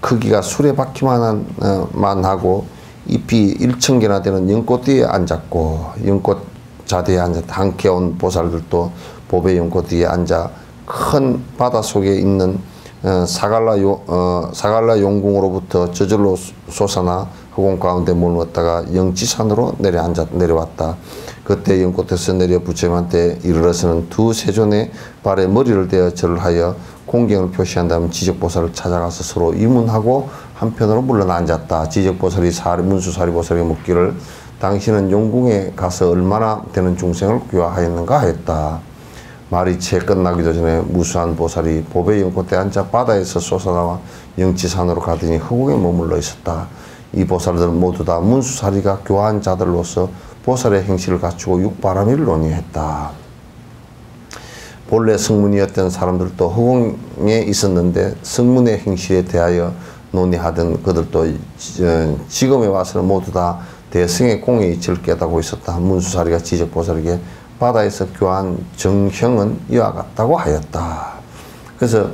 A: 크기가 수레바퀴만 하고 잎이 1,000개나 되는 연꽃 뒤에 앉았고 연꽃 자대에 앉았다. 함께 온 보살들도 보배 연꽃 뒤에 앉아 큰 바다 속에 있는 사갈라 용궁으로부터 저절로 솟아나 허공 가운데 머물렀다가 영지산으로 내려왔다. 그때 연꽃에서 내려 부처님한테 이르러서는 두 세존의 발에 머리를 대어 절을 하여 공경을 표시한 다음 지적보살을 찾아가서 서로 위문하고 한편으로 물러나 앉았다. 지적보살이 문수사리보살에게 묻기를 당신은 용궁에 가서 얼마나 되는 중생을 교화하였는가 하였다. 말이 채 끝나기도 전에 무수한 보살이 보배 연꽃에 앉아 바다에서 솟아나와 영치산으로 가더니 허공에 머물러 있었다. 이 보살들은 모두 다 문수사리가 교한 자들로서 보살의 행실을 갖추고 육바라밀을 논의했다. 본래 성문이었던 사람들도 허공에 있었는데 성문의 행실에 대하여 논의하던 그들도 지금에 와서는 모두 다 대승의 공의 이치를 깨닫고 있었다. 문수사리가 지적보살에게 바다에서 교한 정형은 이와 같다고 하였다. 그래서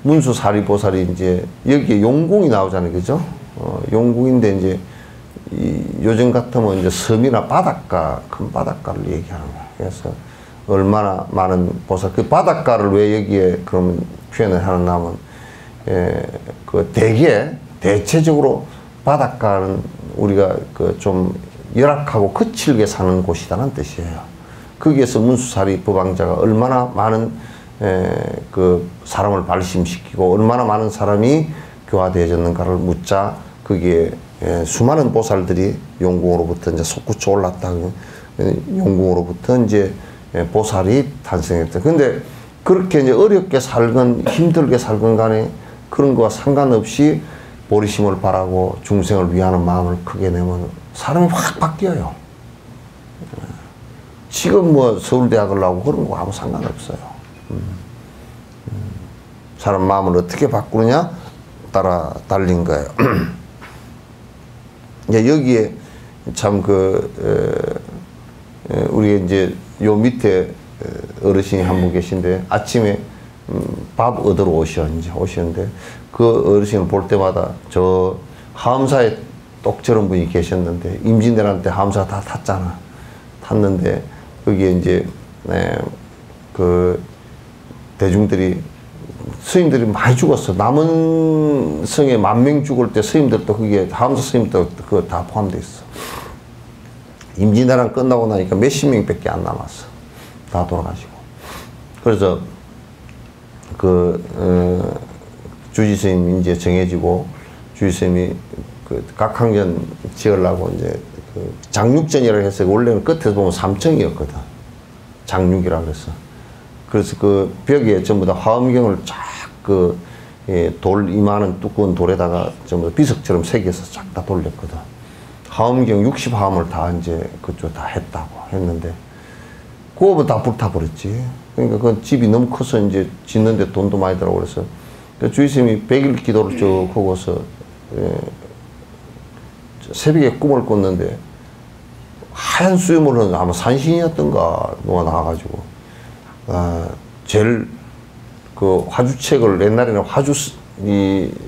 A: 문수사리보살이 이제 여기에 용궁이 나오잖아요, 그죠? 용궁인데 이제 요즘 같으면 이제 섬이나 바닷가, 큰 바닷가를 얘기하는 거야. 그래서 얼마나 많은 보살, 그 바닷가를 왜 여기에 그러면 표현을 하냐면, 그 대체적으로 바닷가는 우리가 그 좀 열악하고 거칠게 사는 곳이라는 뜻이에요. 거기에서 문수사리 법왕자가 얼마나 많은 그 사람을 발심시키고 얼마나 많은 사람이 교화되어졌는가를 묻자 거기에 수많은 보살들이 용궁으로부터 이제 솟구쳐 올랐다. 용궁으로부터 이제 보살이 탄생했다. 근데 그렇게 이제 어렵게 살건 힘들게 살건 간에 그런 거와 상관없이 보리심을 바라고 중생을 위하는 마음을 크게 내면 사람이 확 바뀌어요. 지금 뭐 서울대학을 나오고 그런 거 아무 상관없어요. 사람 마음을 어떻게 바꾸느냐 따라 달린 거예요. 여기에 참 우리 이제 요 밑에 어르신이 한 분 계신데 아침에 밥 얻으러 오셨는데 그 어르신을 볼 때마다 저 하엄사에 똑 저런 분이 계셨는데 임진왜란 때 하엄사 다 탔잖아. 탔는데 거기에 이제 그 대중들이 스님들이 많이 죽었어. 남은 성에 10,000명 죽을 때 스님들도 거기에 하엄사 스님도 그거 다 포함되어 있어. 임진왜란 끝나고 나니까 몇십 명밖에 안 남았어. 다 돌아가시고. 그래서 주지스님이 이제 정해지고 주지스님이 그 각항전 지으려고 이제 그 장육전이라고 해서 원래는 끝에서 보면 3층이었거든. 장육이라고 해서. 그래서 그 벽에 전부 다 화엄경을 쫙 돌 이만한 두꺼운 돌에다가 전부 다 비석처럼 새겨서 쫙 다 돌렸거든. 화엄경 60화엄을 다 이제 그쪽 다 했다고 했는데 그거보다 다 불타버렸지. 그러니까 그 집이 너무 커서 이제 짓는데 돈도 많이 들어가고 그래서 주의스님이 100일 기도를 쭉 하고서 새벽에 꿈을 꿨는데 하얀 수염을 아마 산신이었던가 누가 나와가지고 제일 그 화주책을 옛날에는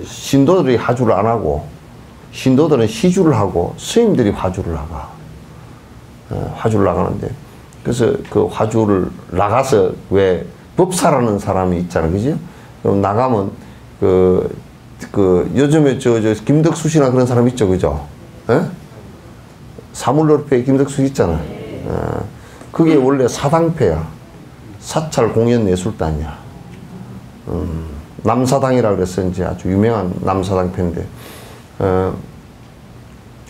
A: 신도들이 화주를 안 하고 신도들은 시주를 하고 스님들이 화주를 나가. 화주를 나가는데 그래서 그 화주를 나가서 왜 법사라는 사람이 있잖아, 그지? 그럼 나가면 요즘에 저 김덕수 씨나 그런 사람 있죠, 그죠? 사물놀이패 김덕수 있잖아. 그게 원래 사당패야. 사찰 공연예술단이야. 남사당이라 그래서 이제 아주 유명한 남사당패인데,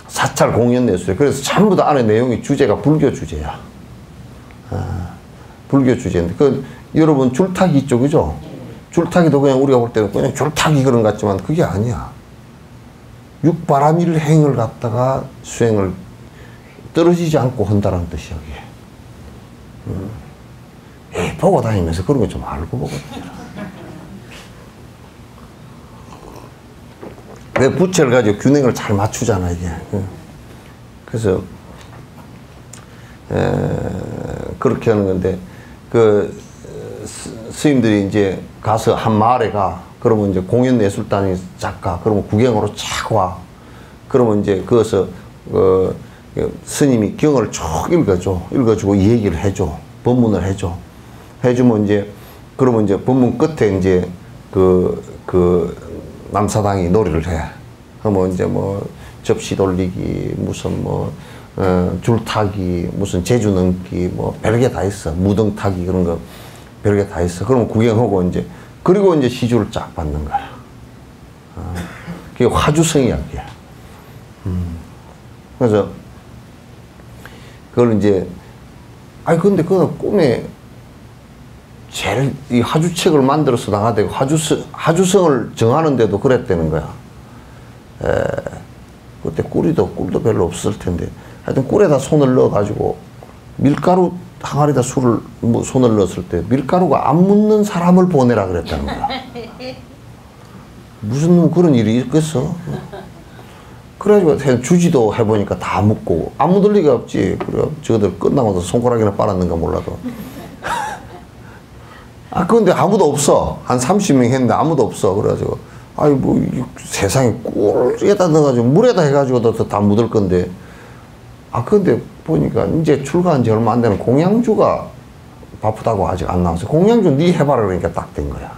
A: 사찰 공연예술이야. 그래서 전부 다 안에 내용이 주제가 불교 주제야. 불교 주제인데, 여러분 줄타기 있죠, 그죠? 줄타기도 그냥 우리가 볼 때는 그냥 줄타기 그런 것 같지만 그게 아니야. 육바라밀 행을 갖다가 수행을 떨어지지 않고 한다는 뜻이야, 그게. 보고 다니면서 그런 거 좀 알고 보고 다니라. 내 부채를 가지고 균형을 잘 맞추잖아, 이게. 그래서, 그렇게 하는 건데, 스님들이 이제 가서 한 마을에 가. 그러면 이제 공연예술단이 작가. 그러면 구경으로 쫙 와. 그러면 이제 거기서, 스님이 경을 쭉 읽어줘. 읽어주고 얘기를 해줘. 법문을 해줘. 해주면 이제, 그러면 이제 법문 끝에 이제 남사당이 놀이를 해. 그러면 이제 뭐, 접시 돌리기, 무슨 뭐, 줄타기, 무슨 제주 넘기, 뭐, 별게 다 있어. 무등 타기, 그런 거, 별게 다 있어. 그러면 구경하고 이제, 그리고 이제 시주를 쫙 받는 거야. 그게 화주성이야, 그게. 그래서, 그걸 이제, 아니 근데 그는 꿈에 제일 이 하주책을 만들어서 나가되고 하주성을 정하는데도 그랬다는 거야. 그때 꿀도 별로 없을 텐데 하여튼 꿀에다 손을 넣어가지고 밀가루 항아리에다 손을 넣었을 때 밀가루가 안 묻는 사람을 보내라 그랬다는 거야. 무슨 놈 그런 일이 있겠어? 그래가지고 주지도 해보니까 다 묻고 안 묻을 리가 없지. 그래 저들 끝나고도 손가락이나 빨았는가 몰라도. 아 근데 아무도 없어. 한 30명 했는데 아무도 없어. 그래가지고 아이 뭐 세상에 꿀에다 넣어가지고 물에다 해가지고도 다 묻을 건데. 아 근데 보니까 이제 출가한 지 얼마 안 되는 공양주가 바쁘다고 아직 안 나왔어. 공양주 니 해봐라 그러니까 딱 된 거야.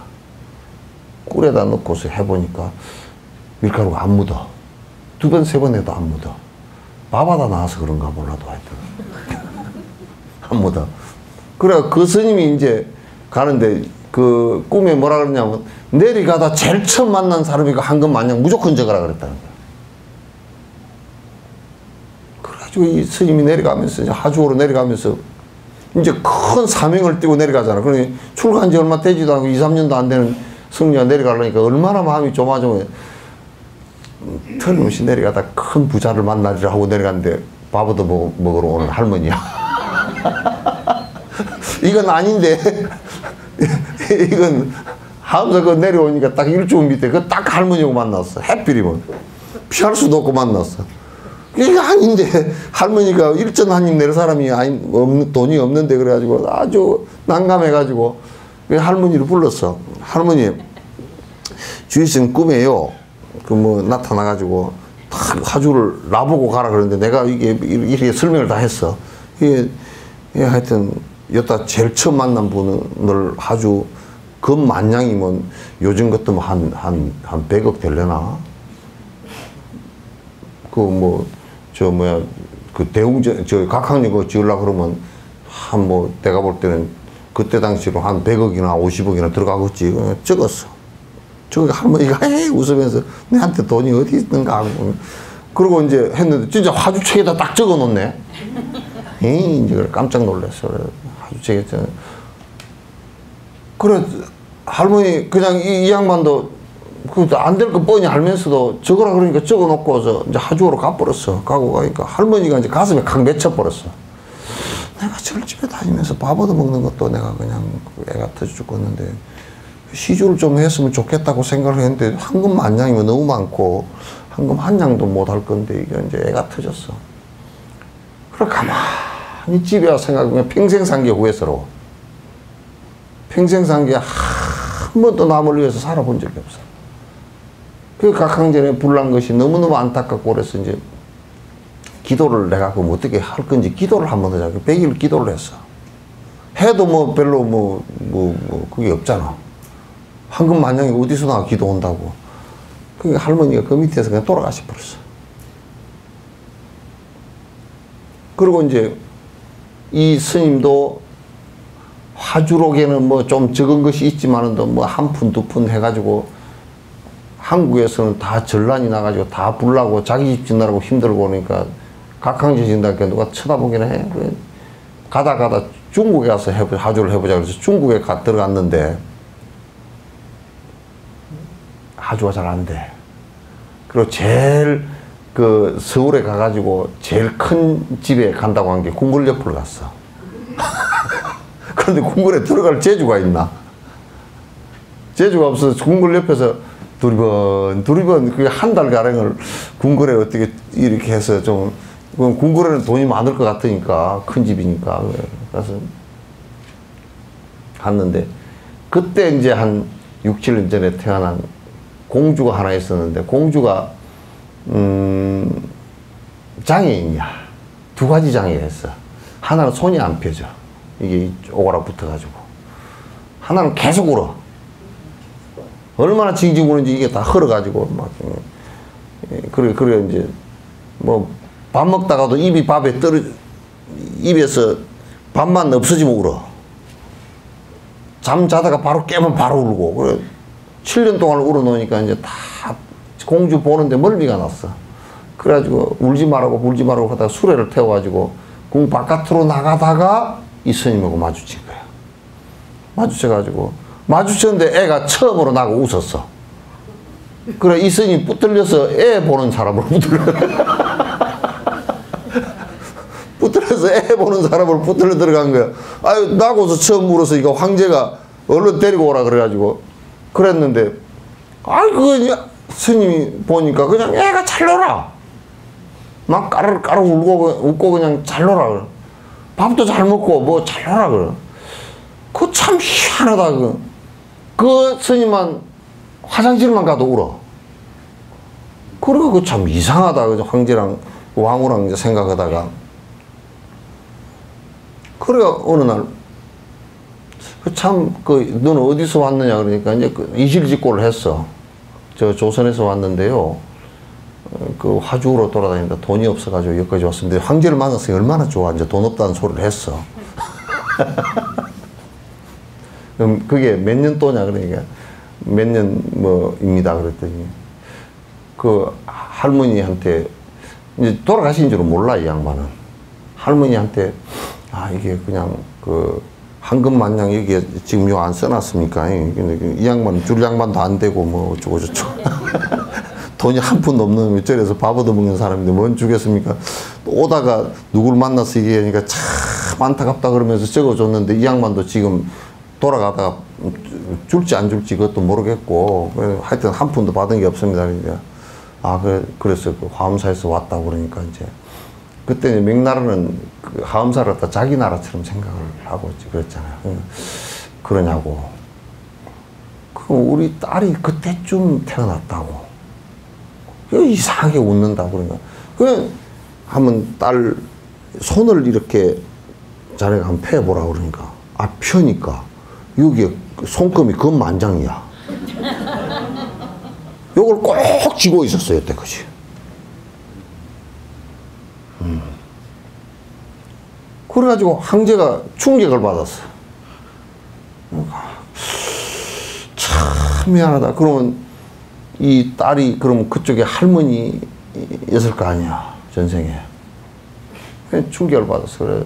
A: 꿀에다 넣고서 해보니까 밀가루가 안 묻어. 2번, 3번 해도 안 묻어. 밥하다 나와서 그런가 몰라도 하여튼. 안 묻어. 그래, 그 스님이 이제 가는데 그 꿈에 뭐라 그러냐면 내리가다 제일 처음 만난 사람이 그 한금 마냥 무조건 적어라 그랬다는 거야. 그래가지고 이 스님이 내려가면서 이제 하주호로 내려가면서 이제 큰 사명을 띠고 내려가잖아. 그러니 출가한 지 얼마 되지도 않고 2, 3년도 안 되는 승리가 내려가려니까 얼마나 마음이 조마조마해. 틀림없이 내려가다 큰 부자를 만나리라 하고 내려갔는데 밥도 먹으러 오는 할머니야. 이건 아닌데 이건 하면서 그 내려오니까 딱 일주일 밑에 그 딱 할머니하고 만났어. 해필이면 피할 수도 없고 만났어. 이게 아닌데 할머니가 일전 한입 낼 사람이 돈이 없는데 그래가지고 아주 난감해가지고 할머니를 불렀어. 할머니 주의스님 꿈에요 그 뭐 나타나가지고 딱 하주를 나보고 가라 그러는데 내가 이렇게 설명을 다 했어. 이게 하여튼 여기다 제일 처음 만난 분을 하주 금 만냥이면 요즘 같으면 한 100억 되려나? 그 뭐 저 뭐야 그 대웅전 저 각학령 그거 지으려고 그러면 한 뭐 내가 볼 때는 그때 당시로 한 100억이나 50억이나 들어가겠지. 적었어. 저기 할머니가 웃으면서 내한테 돈이 어디 있는가 하고 그러고 이제 했는데 진짜 화주책에다 딱 적어 놓네. 이제 깜짝 놀랐어. 화주책에 그래 할머니 그냥 이 양반도 안 될 거 뻔히 알면서도 적으라 그러니까 적어 놓고서 이제 하주호로 가버렸어. 가고 가니까 할머니가 이제 가슴에 칵 맺혀버렸어. 내가 절집에 다니면서 밥 얻어먹는 것도 내가 그냥 애가 터져 죽겠는데 시주를 좀 했으면 좋겠다고 생각을 했는데 황금 만냥이면 너무 많고 황금 한 양도 못 할 건데 이게 이제 애가 터졌어. 그래 가만히 집에 와서 생각하면 평생 산 게 후회스러워. 평생 산 게 한 번도 남을 위해서 살아본 적이 없어. 그 각항전에 불난 것이 너무너무 안타깝고 그래서 이제 기도를 내가 그럼 어떻게 할 건지 기도를 한 번 하자. 100일 기도를 했어. 해도 뭐 별로 그게 없잖아. 황금 만냥이 어디서 나와 기도 온다고. 그러니까 할머니가 그 밑에서 그냥 돌아가셔 버렸어. 그리고 이제 이 스님도 화주록에는 뭐 좀 적은 것이 있지만은 뭐 한 푼, 2푼 해가지고 한국에서는 다 전란이 나가지고 다 불나고 자기 집 짓느라고 힘들고 그러니까 각항제 짓는다니까 누가 쳐다보긴 해. 가다 중국에 가서 하주를 해보자 그래서 중국에 들어갔는데 하주가 잘 안 돼. 그리고 제일 그 서울에 가가지고 제일 큰 집에 간다고 한 게 궁궐 옆으로 갔어. 그런데 궁궐에 들어갈 재주가 있나? 재주가 없어서 궁궐 옆에서 두리번 그게 한 달 가량을 궁궐에 어떻게 이렇게 해서 좀 궁궐에는 돈이 많을 것 같으니까 큰 집이니까 그래서 갔는데 그때 이제 한 6, 7년 전에 태어난 공주가 하나 있었는데 공주가 장애인이야. 2가지 장애가 있어. 하나는 손이 안 펴져. 이게 오가락 붙어가지고. 하나는 계속 울어. 얼마나 징징 우는지 이게 다 흘러가지고 막 그래 이제 뭐 밥 먹다가도 입이 밥에 입에서 밥만 없어지면 울어. 잠 자다가 바로 깨면 바로 울고. 그래 7년 동안 울어 놓으니까 이제 다 공주 보는데 멀미가 났어. 그래가지고 울지 말라고 하다가 수레를 태워가지고 궁 바깥으로 나가다가 이 스님하고 마주친 거야. 마주쳐가지고 마주쳤는데 애가 처음으로 나고 웃었어. 그래 이 스님 붙들려서 애 보는 사람을 붙들려서 애 보는 사람을 붙들려 들어간 거야. 아유 나고서 처음 물어서 이거 황제가 얼른 데리고 오라 그래가지고 그랬는데 아이고 스님이 보니까 그냥 애가 잘 놀아. 막 까르르 웃고 그냥 잘 놀아 그래. 밥도 잘 먹고 뭐 잘 놀아 그래. 그거 참 희한하다. 그 스님만 화장실만 가도 울어. 그리고 그 참 이상하다. 그 황제랑 왕후랑 이제 생각하다가 그래가 어느 날 참 너는 어디서 왔느냐 그러니까 이제 이실직고를 했어. 저 조선에서 왔는데요. 그 화주로 돌아다니다 돈이 없어가지고 여기까지 왔었는데 황제를 만났으니 얼마나 좋아. 이제 돈 없다는 소리를 했어. 그럼 그게 몇 년 또냐 그러니까 몇 년 뭐입니다 그랬더니 그 할머니한테 이제 돌아가신 줄은 몰라 이 양반은. 할머니한테 아 이게 그냥 그 황금 만냥 여기에 지금 요 안 써놨습니까? 이 양반은 줄 양반도 안 되고 뭐 어쩌고 저쩌고 돈이 한 푼도 없는 저래서 밥 얻어먹는 사람인데 뭔 주겠습니까? 오다가 누굴 만나서 얘기하니까 참 안타깝다 그러면서 적어줬는데 이 양반도 지금 돌아가다가 줄지 안 줄지 그것도 모르겠고 하여튼 한 푼도 받은 게 없습니다. 그러니까 아 그래서 그 화엄사에서 왔다고 그러니까 이제 그때 명나라는 그 화엄사를 갖다 자기 나라처럼 생각을 하고 그랬잖아요. 그러냐고. 그럼 우리 딸이 그때쯤 태어났다고. 이상하게 웃는다고 그러니까. 그냥 한번 딸 손을 이렇게 자네가 한번 펴보라 그러니까. 아 펴니까 여기에 손금이 금만장이야. 요걸 꼭 쥐고 있었어요 여태까지. 그래가지고 황제가 충격을 받았어. 참 미안하다. 그러면 이 딸이 그럼 그쪽에 할머니였을 거 아니야 전생에. 충격을 받았어. 그래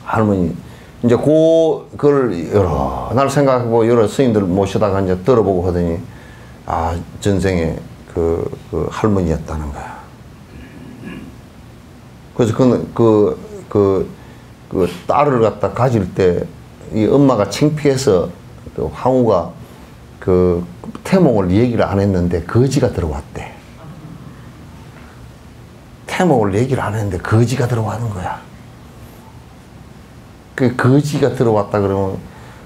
A: 할머니 이제 그걸 여러 날 생각하고 여러 스님들 모시다가 이제 들어보고 하더니 아 전생에 그 할머니였다는 거야. 그래서 그 딸을 갖다 가질 때 이 엄마가 창피해서 그 황후가 그 태몽을 얘기를 안 했는데 거지가 들어왔대. 태몽을 얘기를 안 했는데 거지가 들어가는 거야. 그 거지가 들어왔다 그러면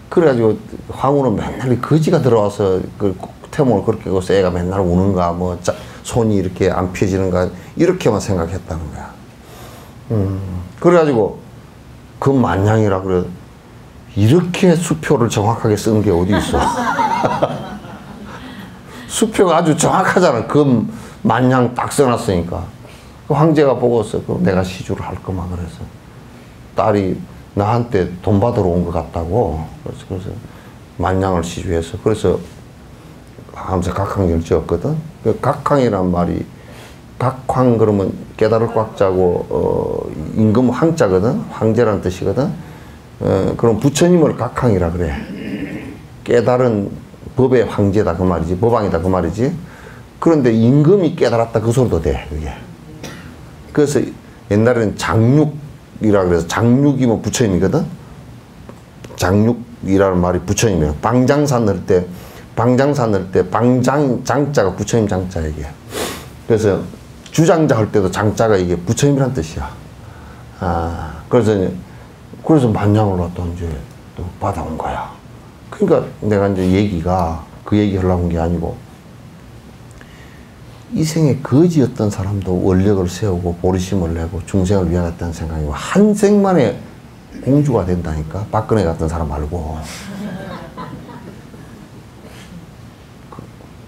A: 그래가지고 황후는 맨날 거지가 들어와서 그 태몽을 그렇게 해서 애가 맨날 우는가 뭐 손이 이렇게 안 펴지는가 이렇게만 생각했다는 거야. 그래가지고 그 만냥이라 그래. 이렇게 수표를 정확하게 쓴 게 어디 있어. 수표가 아주 정확하잖아. 금 만냥 딱 써놨으니까. 그 황제가 보고서 내가 시주를 할 거만 그래서 딸이 나한테 돈 받으러 온 것 같다고. 그래서 만냥을 시주해서 그래서 하면서 각황을 지었거든. 그 각황이란 말이 각황 그러면 깨달을 꽉자고 임금 황자거든. 황제란 뜻이거든. 그럼 부처님을 각황이라 그래. 깨달은 법의 황제다 그 말이지. 법왕이다 그 말이지. 그런데 임금이 깨달았다 그 소리도 돼 그게. 그래서 옛날에는 장육이라 그래서 장육이면 부처님이거든. 장육이라는 말이 부처님이에요. 방장산 넣을 때 장자가 부처님 장자 이게. 그래서 주장자 할 때도 장자가 이게 부처님이란 뜻이야. 아, 그래서 만냥을 갖다 이제 또 받아온 거야. 그러니까 내가 이제 얘기가 그 얘기 하려고 한 게 아니고 이 생에 거지였던 사람도 원력을 세우고 보리심을 내고 중생을 위하겠다는 생각이고 한 생만에 공주가 된다니까. 박근혜 같은 사람 말고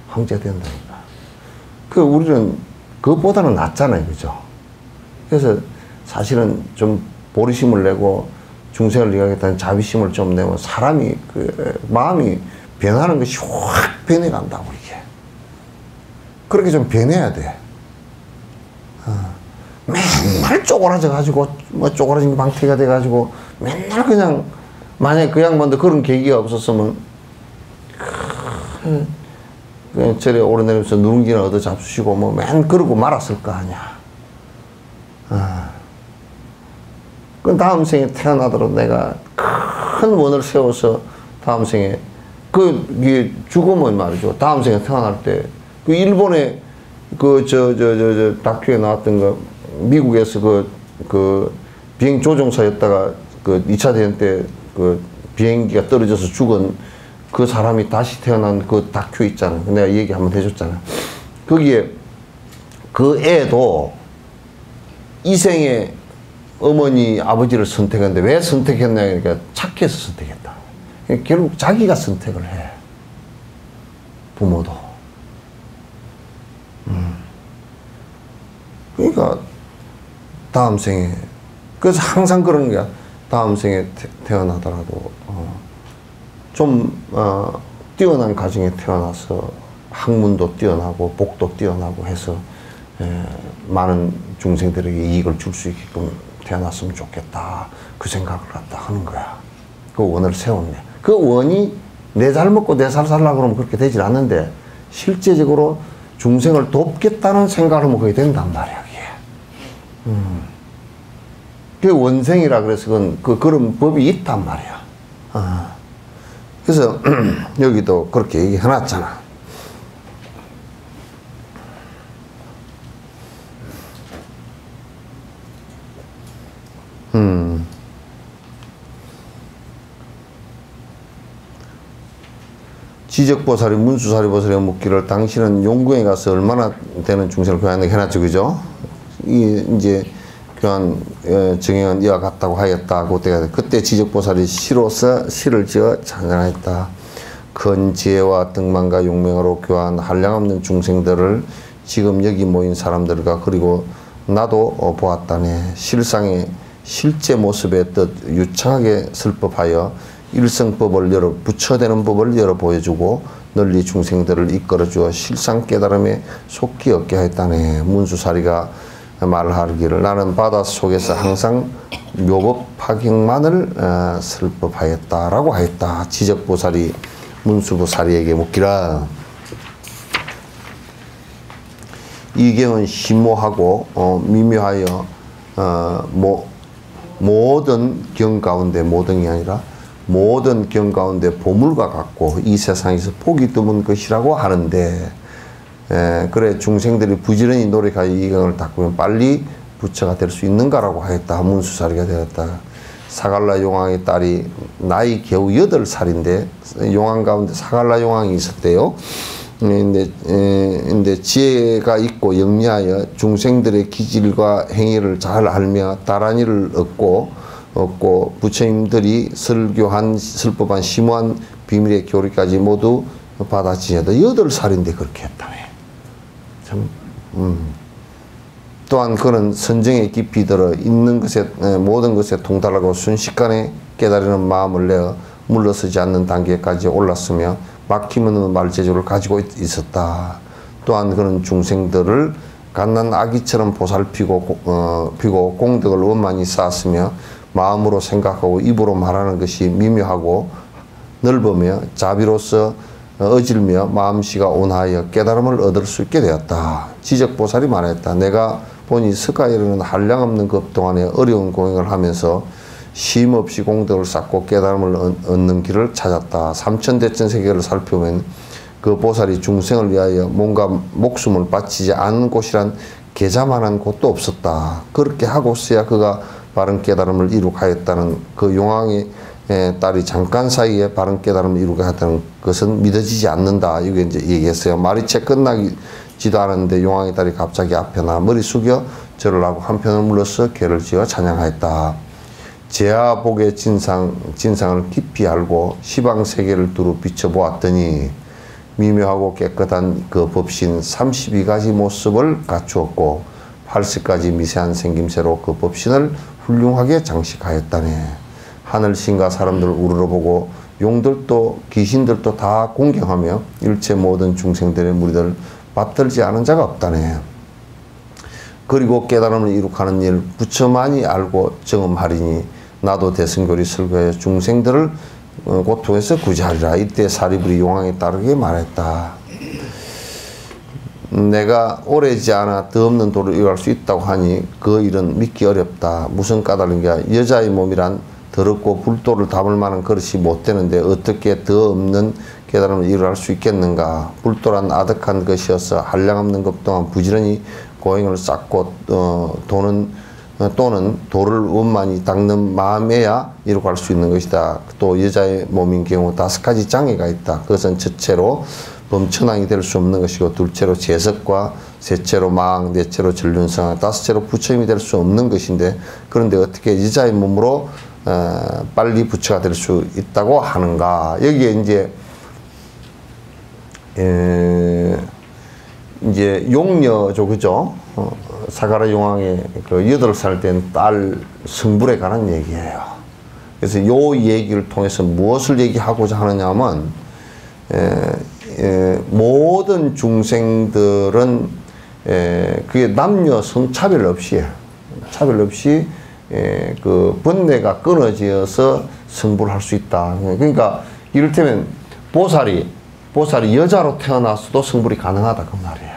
A: 황제 된다니까. 우리는 그것보다는 낫잖아요. 그죠? 그래서 사실은 좀 보리심을 내고 중생을 위하겠다는 자비심을 좀 내면 사람이 마음이 변하는 것이 확 변해간다고 이게. 그렇게 좀 변해야 돼. 맨날 쪼그라져 가지고 뭐 쪼그라진 망태가 돼 가지고 맨날 그냥 만약에 그 양반도 그런 계기가 없었으면 그냥 저래 오르내리면서 누룽지나 얻어 잡수시고 뭐 맨 그러고 말았을 거 아니야. 그 다음 생에 태어나도록 내가 큰 원을 세워서 다음 생에 이게 죽으면 말이죠. 다음 생에 태어날 때 그 일본에 다큐에 나왔던 거 미국에서 그 비행 조종사였다가 그 2차 대전 때 그 비행기가 떨어져서 죽은 그 사람이 다시 태어난 그 다큐 있잖아. 내가 얘기 한번 해줬잖아. 거기에 그 애도 이 생에 어머니, 아버지를 선택했는데 왜 선택했냐 그러니까 착해서 선택했다. 결국 자기가 선택을 해. 부모도. 그러니까 다음 생에 그래서 항상 그런 거야. 다음 생에 태어나더라도 좀 뛰어난 가정에 태어나서 학문도 뛰어나고 복도 뛰어나고 해서 많은 중생들에게 이익을 줄 수 있게끔 태어났으면 좋겠다. 그 생각을 갖다 하는 거야. 그 원을 세웠네. 그 원이 내 잘 먹고 내 살 살려고 그러면 그렇게 되질 않는데 실제적으로 중생을 돕겠다는 생각을 하면 그게 된단 말이야. 그게. 그게 원생이라 그래서 그런 법이 있단 말이야. 그래서 여기도 그렇게 얘기해놨잖아. 지적보살이 문수사리보살이 묻기를 당신은 용궁에 가서 얼마나 되는 중생을 교환하는가 해놨죠. 그죠? 이제 교환 정행은 이와 같다고 하였다. 그때 지적보살이 시로서 시를 지어 찬양했다. 큰 지혜와 등만과 용맹으로 교환 한량없는 중생들을 지금 여기 모인 사람들과 그리고 나도 보았다네. 실상의 실제 모습의 뜻 유창하게 설법하여 일성법을 부처되는 법을 열어 보여주고 널리 중생들을 이끌어주어 실상 깨달음에 속기 얻게 했다네. 문수사리가 말하기를 나는 바다 속에서 항상 묘법 파경만을 설법하였다라고 하였다. 지적보살이 문수보살이에게 묻기라. 이 경은 심오하고 미묘하여 모든 경 가운데 모든이 아니라 모든 경 가운데 보물과 같고 이 세상에서 보기 드문 것이라고 하는데 그래 중생들이 부지런히 노력하여 이 경을 닦으면 빨리 부처가 될 수 있는가라고 하였다. 문수사리가 되었다. 사갈라 용왕의 딸이 나이 겨우 8살인데 용왕 가운데 사갈라 용왕이 있었대요. 근데 지혜가 있고 영리하여 중생들의 기질과 행위를 잘 알며 다란이를 얻고 부처님들이 설법한 심오한 비밀의 교리까지 모두 받아지녀도 8살인데 그렇게 했다네. 참, 또한 그는 선정에 깊이 들어 있는 것에 모든 것에 통달하고 순식간에 깨달으는 마음을 내어 물러서지 않는 단계까지 올랐으며 막힘없는 말재주를 가지고 있었다. 또한 그는 중생들을 갓난 아기처럼 보살피고 공덕을 원만히 쌓았으며 마음으로 생각하고 입으로 말하는 것이 미묘하고 넓으며 자비로서 어질며 마음씨가 온화하여 깨달음을 얻을 수 있게 되었다. 지적보살이 말했다. 내가 보니 스가이르는 한량없는 급 동안에 어려운 공행을 하면서 쉼없이 공덕을 쌓고 깨달음을 얻는 길을 찾았다. 삼천대천 세계를 살펴보면 그 보살이 중생을 위하여 뭔가 목숨을 바치지 않은 곳이란 계자만한 곳도 없었다. 그렇게 하고서야 그가 바른 깨달음을 이룩하였다는 그 용왕의 딸이 잠깐 사이에 바른 깨달음을 이루게 했다는 것은 믿어지지 않는다. 이게 이제 얘기했어요. 말이 채 끝나지도 않았는데 용왕의 딸이 갑자기 앞에 나 머리 숙여 절을 하고 한편을 물러서 괴를 지어 찬양하였다. 제아복의 진상을 깊이 알고 시방세계를 두루 비춰보았더니 미묘하고 깨끗한 그 법신 32가지 모습을 갖추었고 80가지 미세한 생김새로 그 법신을 훌륭하게 장식하였다네. 하늘신과 사람들을 우러러보고 용들도 귀신들도 다 공경하며 일체 모든 중생들의 무리들 받들지 않은 자가 없다네. 그리고 깨달음을 이룩하는 일 부처만이 알고 정음하리니 나도 대승교리 설거에 중생들을 고통에서 구제하리라. 이때 사리불이 용왕에 따르게 말했다. 내가 오래지 않아 더 없는 도를 이뤄갈 수 있다고 하니 그 일은 믿기 어렵다. 무슨 까닭인 게 여자의 몸이란 더럽고 불도를 담을 만한 그릇이 못 되는데 어떻게 더 없는 깨달음을 이뤄갈 수 있겠는가. 불도란 아득한 것이어서 한량없는 것 동안 부지런히 고행을 쌓고 또는 도를 원만히 닦는 마음에야 이루어갈 수 있는 것이다. 또 여자의 몸인 경우 5가지 장애가 있다. 그것은 첫째로 범천왕이 될 수 없는 것이고, 둘째로 재석과, 셋째로 마왕, 넷째로 전륜성, 다섯째로 부처님이 될 수 없는 것인데, 그런데 어떻게 여자의 몸으로 빨리 부처가 될 수 있다고 하는가. 여기에 이제 용녀죠, 그죠? 사가라 용왕의 그 8살 된 딸 성불에 관한 얘기예요. 그래서 요 얘기를 통해서 무엇을 얘기하고자 하느냐 하면, 모든 중생들은 그게 남녀 성차별 없이 그 번뇌가 끊어져서 성불할 수 있다. 그러니까 이를테면 보살이 여자로 태어났어도 성불이 가능하다 그 말이에요.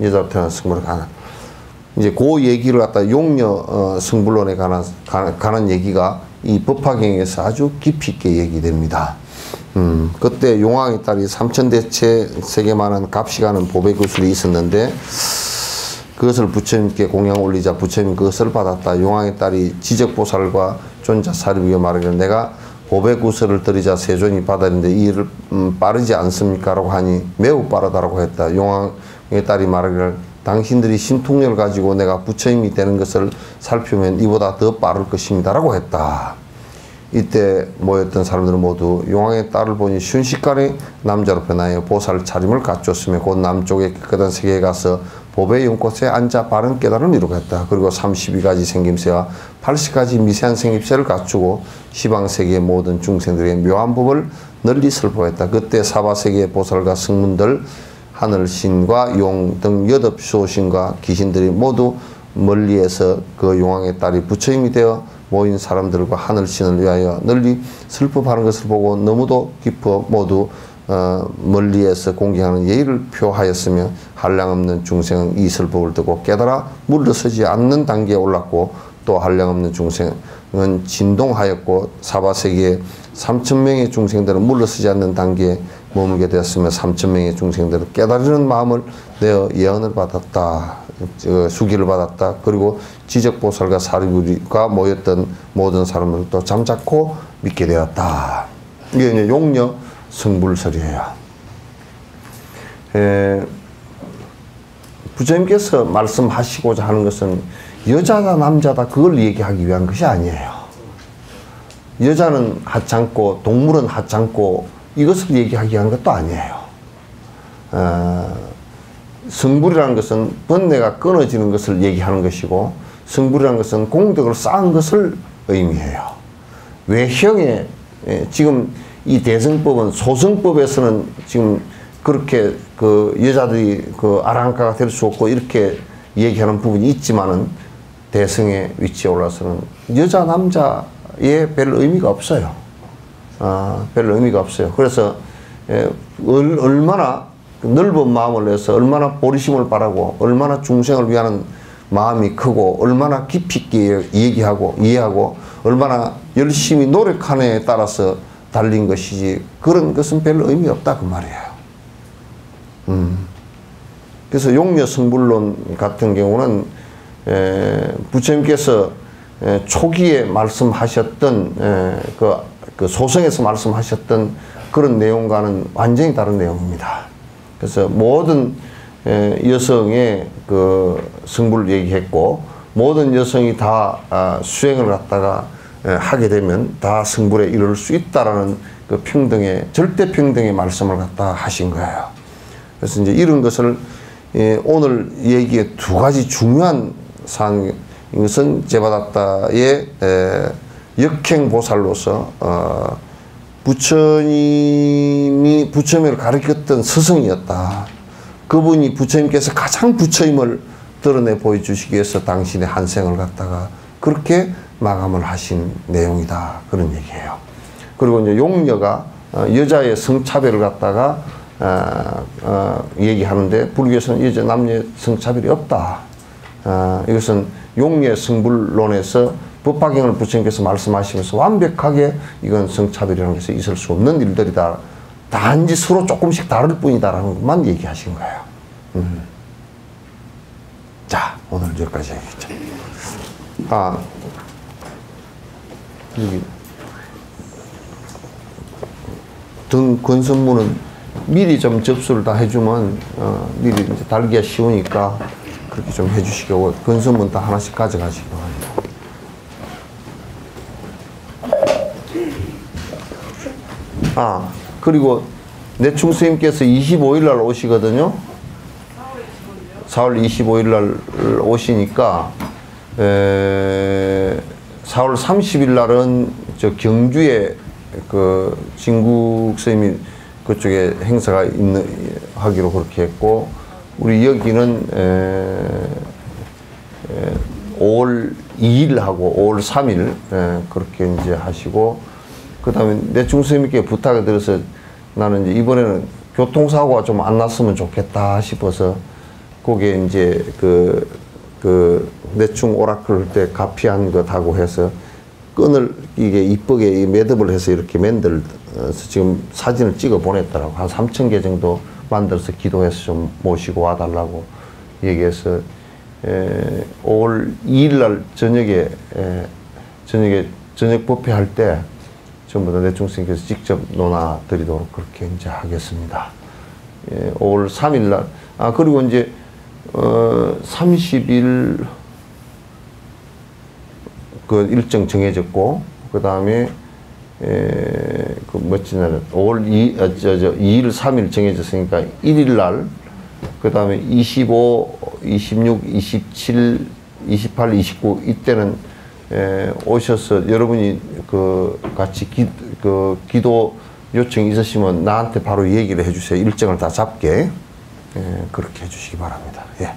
A: 여자로 태어나서 성불이 가능. 이제 그 얘기를 갖다 용녀 성불론에 관한 얘기가 이 법화경에서 아주 깊이 있게 얘기됩니다. 그때 용왕의 딸이 삼천대체세계만한 값이 가는 보배구슬이 있었는데, 그것을 부처님께 공양 올리자 부처님 그것을 받았다. 용왕의 딸이 지적보살과 존자 사리부에 말하기를 내가 보배구슬을 드리자 세존이 받았는데 이 일을 빠르지 않습니까? 라고 하니 매우 빠르다라고 했다. 용왕의 딸이 말하기를 당신들이 신통력을 가지고 내가 부처님이 되는 것을 살피면 이보다 더 빠를 것입니다. 라고 했다. 이때 모였던 사람들은 모두 용왕의 딸을 보니 순식간에 남자로 변하여 보살 차림을 갖췄으며 곧 남쪽의 깨끗한 세계에 가서 보배의 연꽃에 앉아 바른 깨달음을 이루겠다. 그리고 32가지 생김새와 80가지 미세한 생김새를 갖추고 시방세계의 모든 중생들에게 묘한 법을 널리 설포했다. 그때 사바세계의 보살과 승문들, 하늘신과 용 등 8수호신과 귀신들이 모두 멀리에서 그 용왕의 딸이 부처님이 되어 모인 사람들과 하늘신을 위하여 널리 슬퍼하는 것을 보고 너무도 기뻐 모두 멀리에서 공경하는 예의를 표하였으며, 한량없는 중생은 이 슬픔을 듣고 깨달아 물러서지 않는 단계에 올랐고, 또 한량없는 중생은 진동하였고 사바세계의 3000명의 중생들은 물러서지 않는 단계에 머물게 되었으며 3000명의 중생들은 깨달으는 마음을 내어 예언을 받았다. 수기를 받았다. 그리고 지적보살과 사리부리가 모였던 모든 사람들도 잠자코 믿게 되었다. 이게 이제 용녀 성불설이에요. 부처님께서 말씀하시고자 하는 것은 여자다 남자다 그걸 얘기하기 위한 것이 아니에요. 여자는 하찮고 동물은 하찮고 이것을 얘기하기 위한 것도 아니에요. 성불이라는 것은 번뇌가 끊어지는 것을 얘기하는 것이고, 성불이라는 것은 공덕을 쌓은 것을 의미해요. 외형에 지금 이 대승법은 소승법에서는 지금 그렇게 그 여자들이 그 아랑가가 될 수 없고 이렇게 얘기하는 부분이 있지만은 대승의 위치에 올라서는 여자 남자에 별 의미가 없어요. 별 의미가 없어요. 그래서 얼마나 넓은 마음을 내서 얼마나 보리심을 바라고 얼마나 중생을 위하는 마음이 크고 얼마나 깊이 있게 얘기하고 이해하고 얼마나 열심히 노력하느냐에 따라서 달린 것이지, 그런 것은 별로 의미 없다 그 말이에요. 그래서 용녀 성불론 같은 경우는 부처님께서 초기에 말씀하셨던 그 소성에서 말씀하셨던 그런 내용과는 완전히 다른 내용입니다. 그래서 모든 여성의 그 성불을 얘기했고, 모든 여성이 다 수행을 갖다가 하게 되면 다 성불에 이를 수 있다라는 그 평등의, 절대 평등의 말씀을 갖다 하신 거예요. 그래서 이제 이런 것을 오늘 얘기의 두 가지 중요한 사항인 것은 제바다타의 역행보살로서 부처님을 가르쳤던 스승이었다. 그분이 부처님께서 가장 부처님을 드러내 보여주시기 위해서 당신의 한 생을 갖다가 그렇게 마감을 하신 내용이다. 그런 얘기예요. 그리고 이제 용녀가 여자의 성차별을 갖다가 얘기하는데 불교에서는 여자 남녀 성차별이 없다. 이것은 용녀 성불론에서 법화경을 부처님께서 말씀하시면서 완벽하게 이건 성차별이라는 것이 있을 수 없는 일들이다. 단지 서로 조금씩 다를 뿐이다라는 것만 얘기하신 거예요. 자, 오늘 여기까지 얘기했죠. 여기 등 권선무는 미리 좀 접수를 다 해주면 미리 이제 달기가 쉬우니까 그렇게 좀 해주시고 권선문 다 하나씩 가져가시기 바랍니다. 그리고 내충 스님께서 25일 날 오시거든요. 4월 25일 날 오시니까 4월 30일 날은 저 경주에 그 진국 스님이 그쪽에 행사가 하기로 그렇게 했고, 우리 여기는 5월 2일하고 5월 3일 그렇게 이제 하시고, 그 다음에 내충 스님께 부탁을 드려서 나는 이제 이번에는 교통사고가 좀 안 났으면 좋겠다 싶어서 그게 이제 그 내충 오라클 때 가피한 것하고 해서 끈을 이게 이쁘게 매듭을 해서 이렇게 만들어서 지금 사진을 찍어 보냈더라고. 한 3,000개 정도 만들어서 기도해서 좀 모시고 와달라고 얘기해서 5월 2일 날 저녁에 저녁 법회할 때 전부 다 내충 스님께서 직접 논하 드리도록 그렇게 이제 하겠습니다. 5월 3일 날 그리고 이제 30일 그 일정 정해졌고, 그 다음에 그 멋진 날 5월 2일 3일 정해졌으니까 1일 날, 그 다음에 25, 26, 27, 28, 29 이때는 오셔서 여러분이 그 같이 기도 요청이 있으시면 나한테 바로 얘기를 해주세요. 일정을 다 잡게 그렇게 해주시기 바랍니다. 예.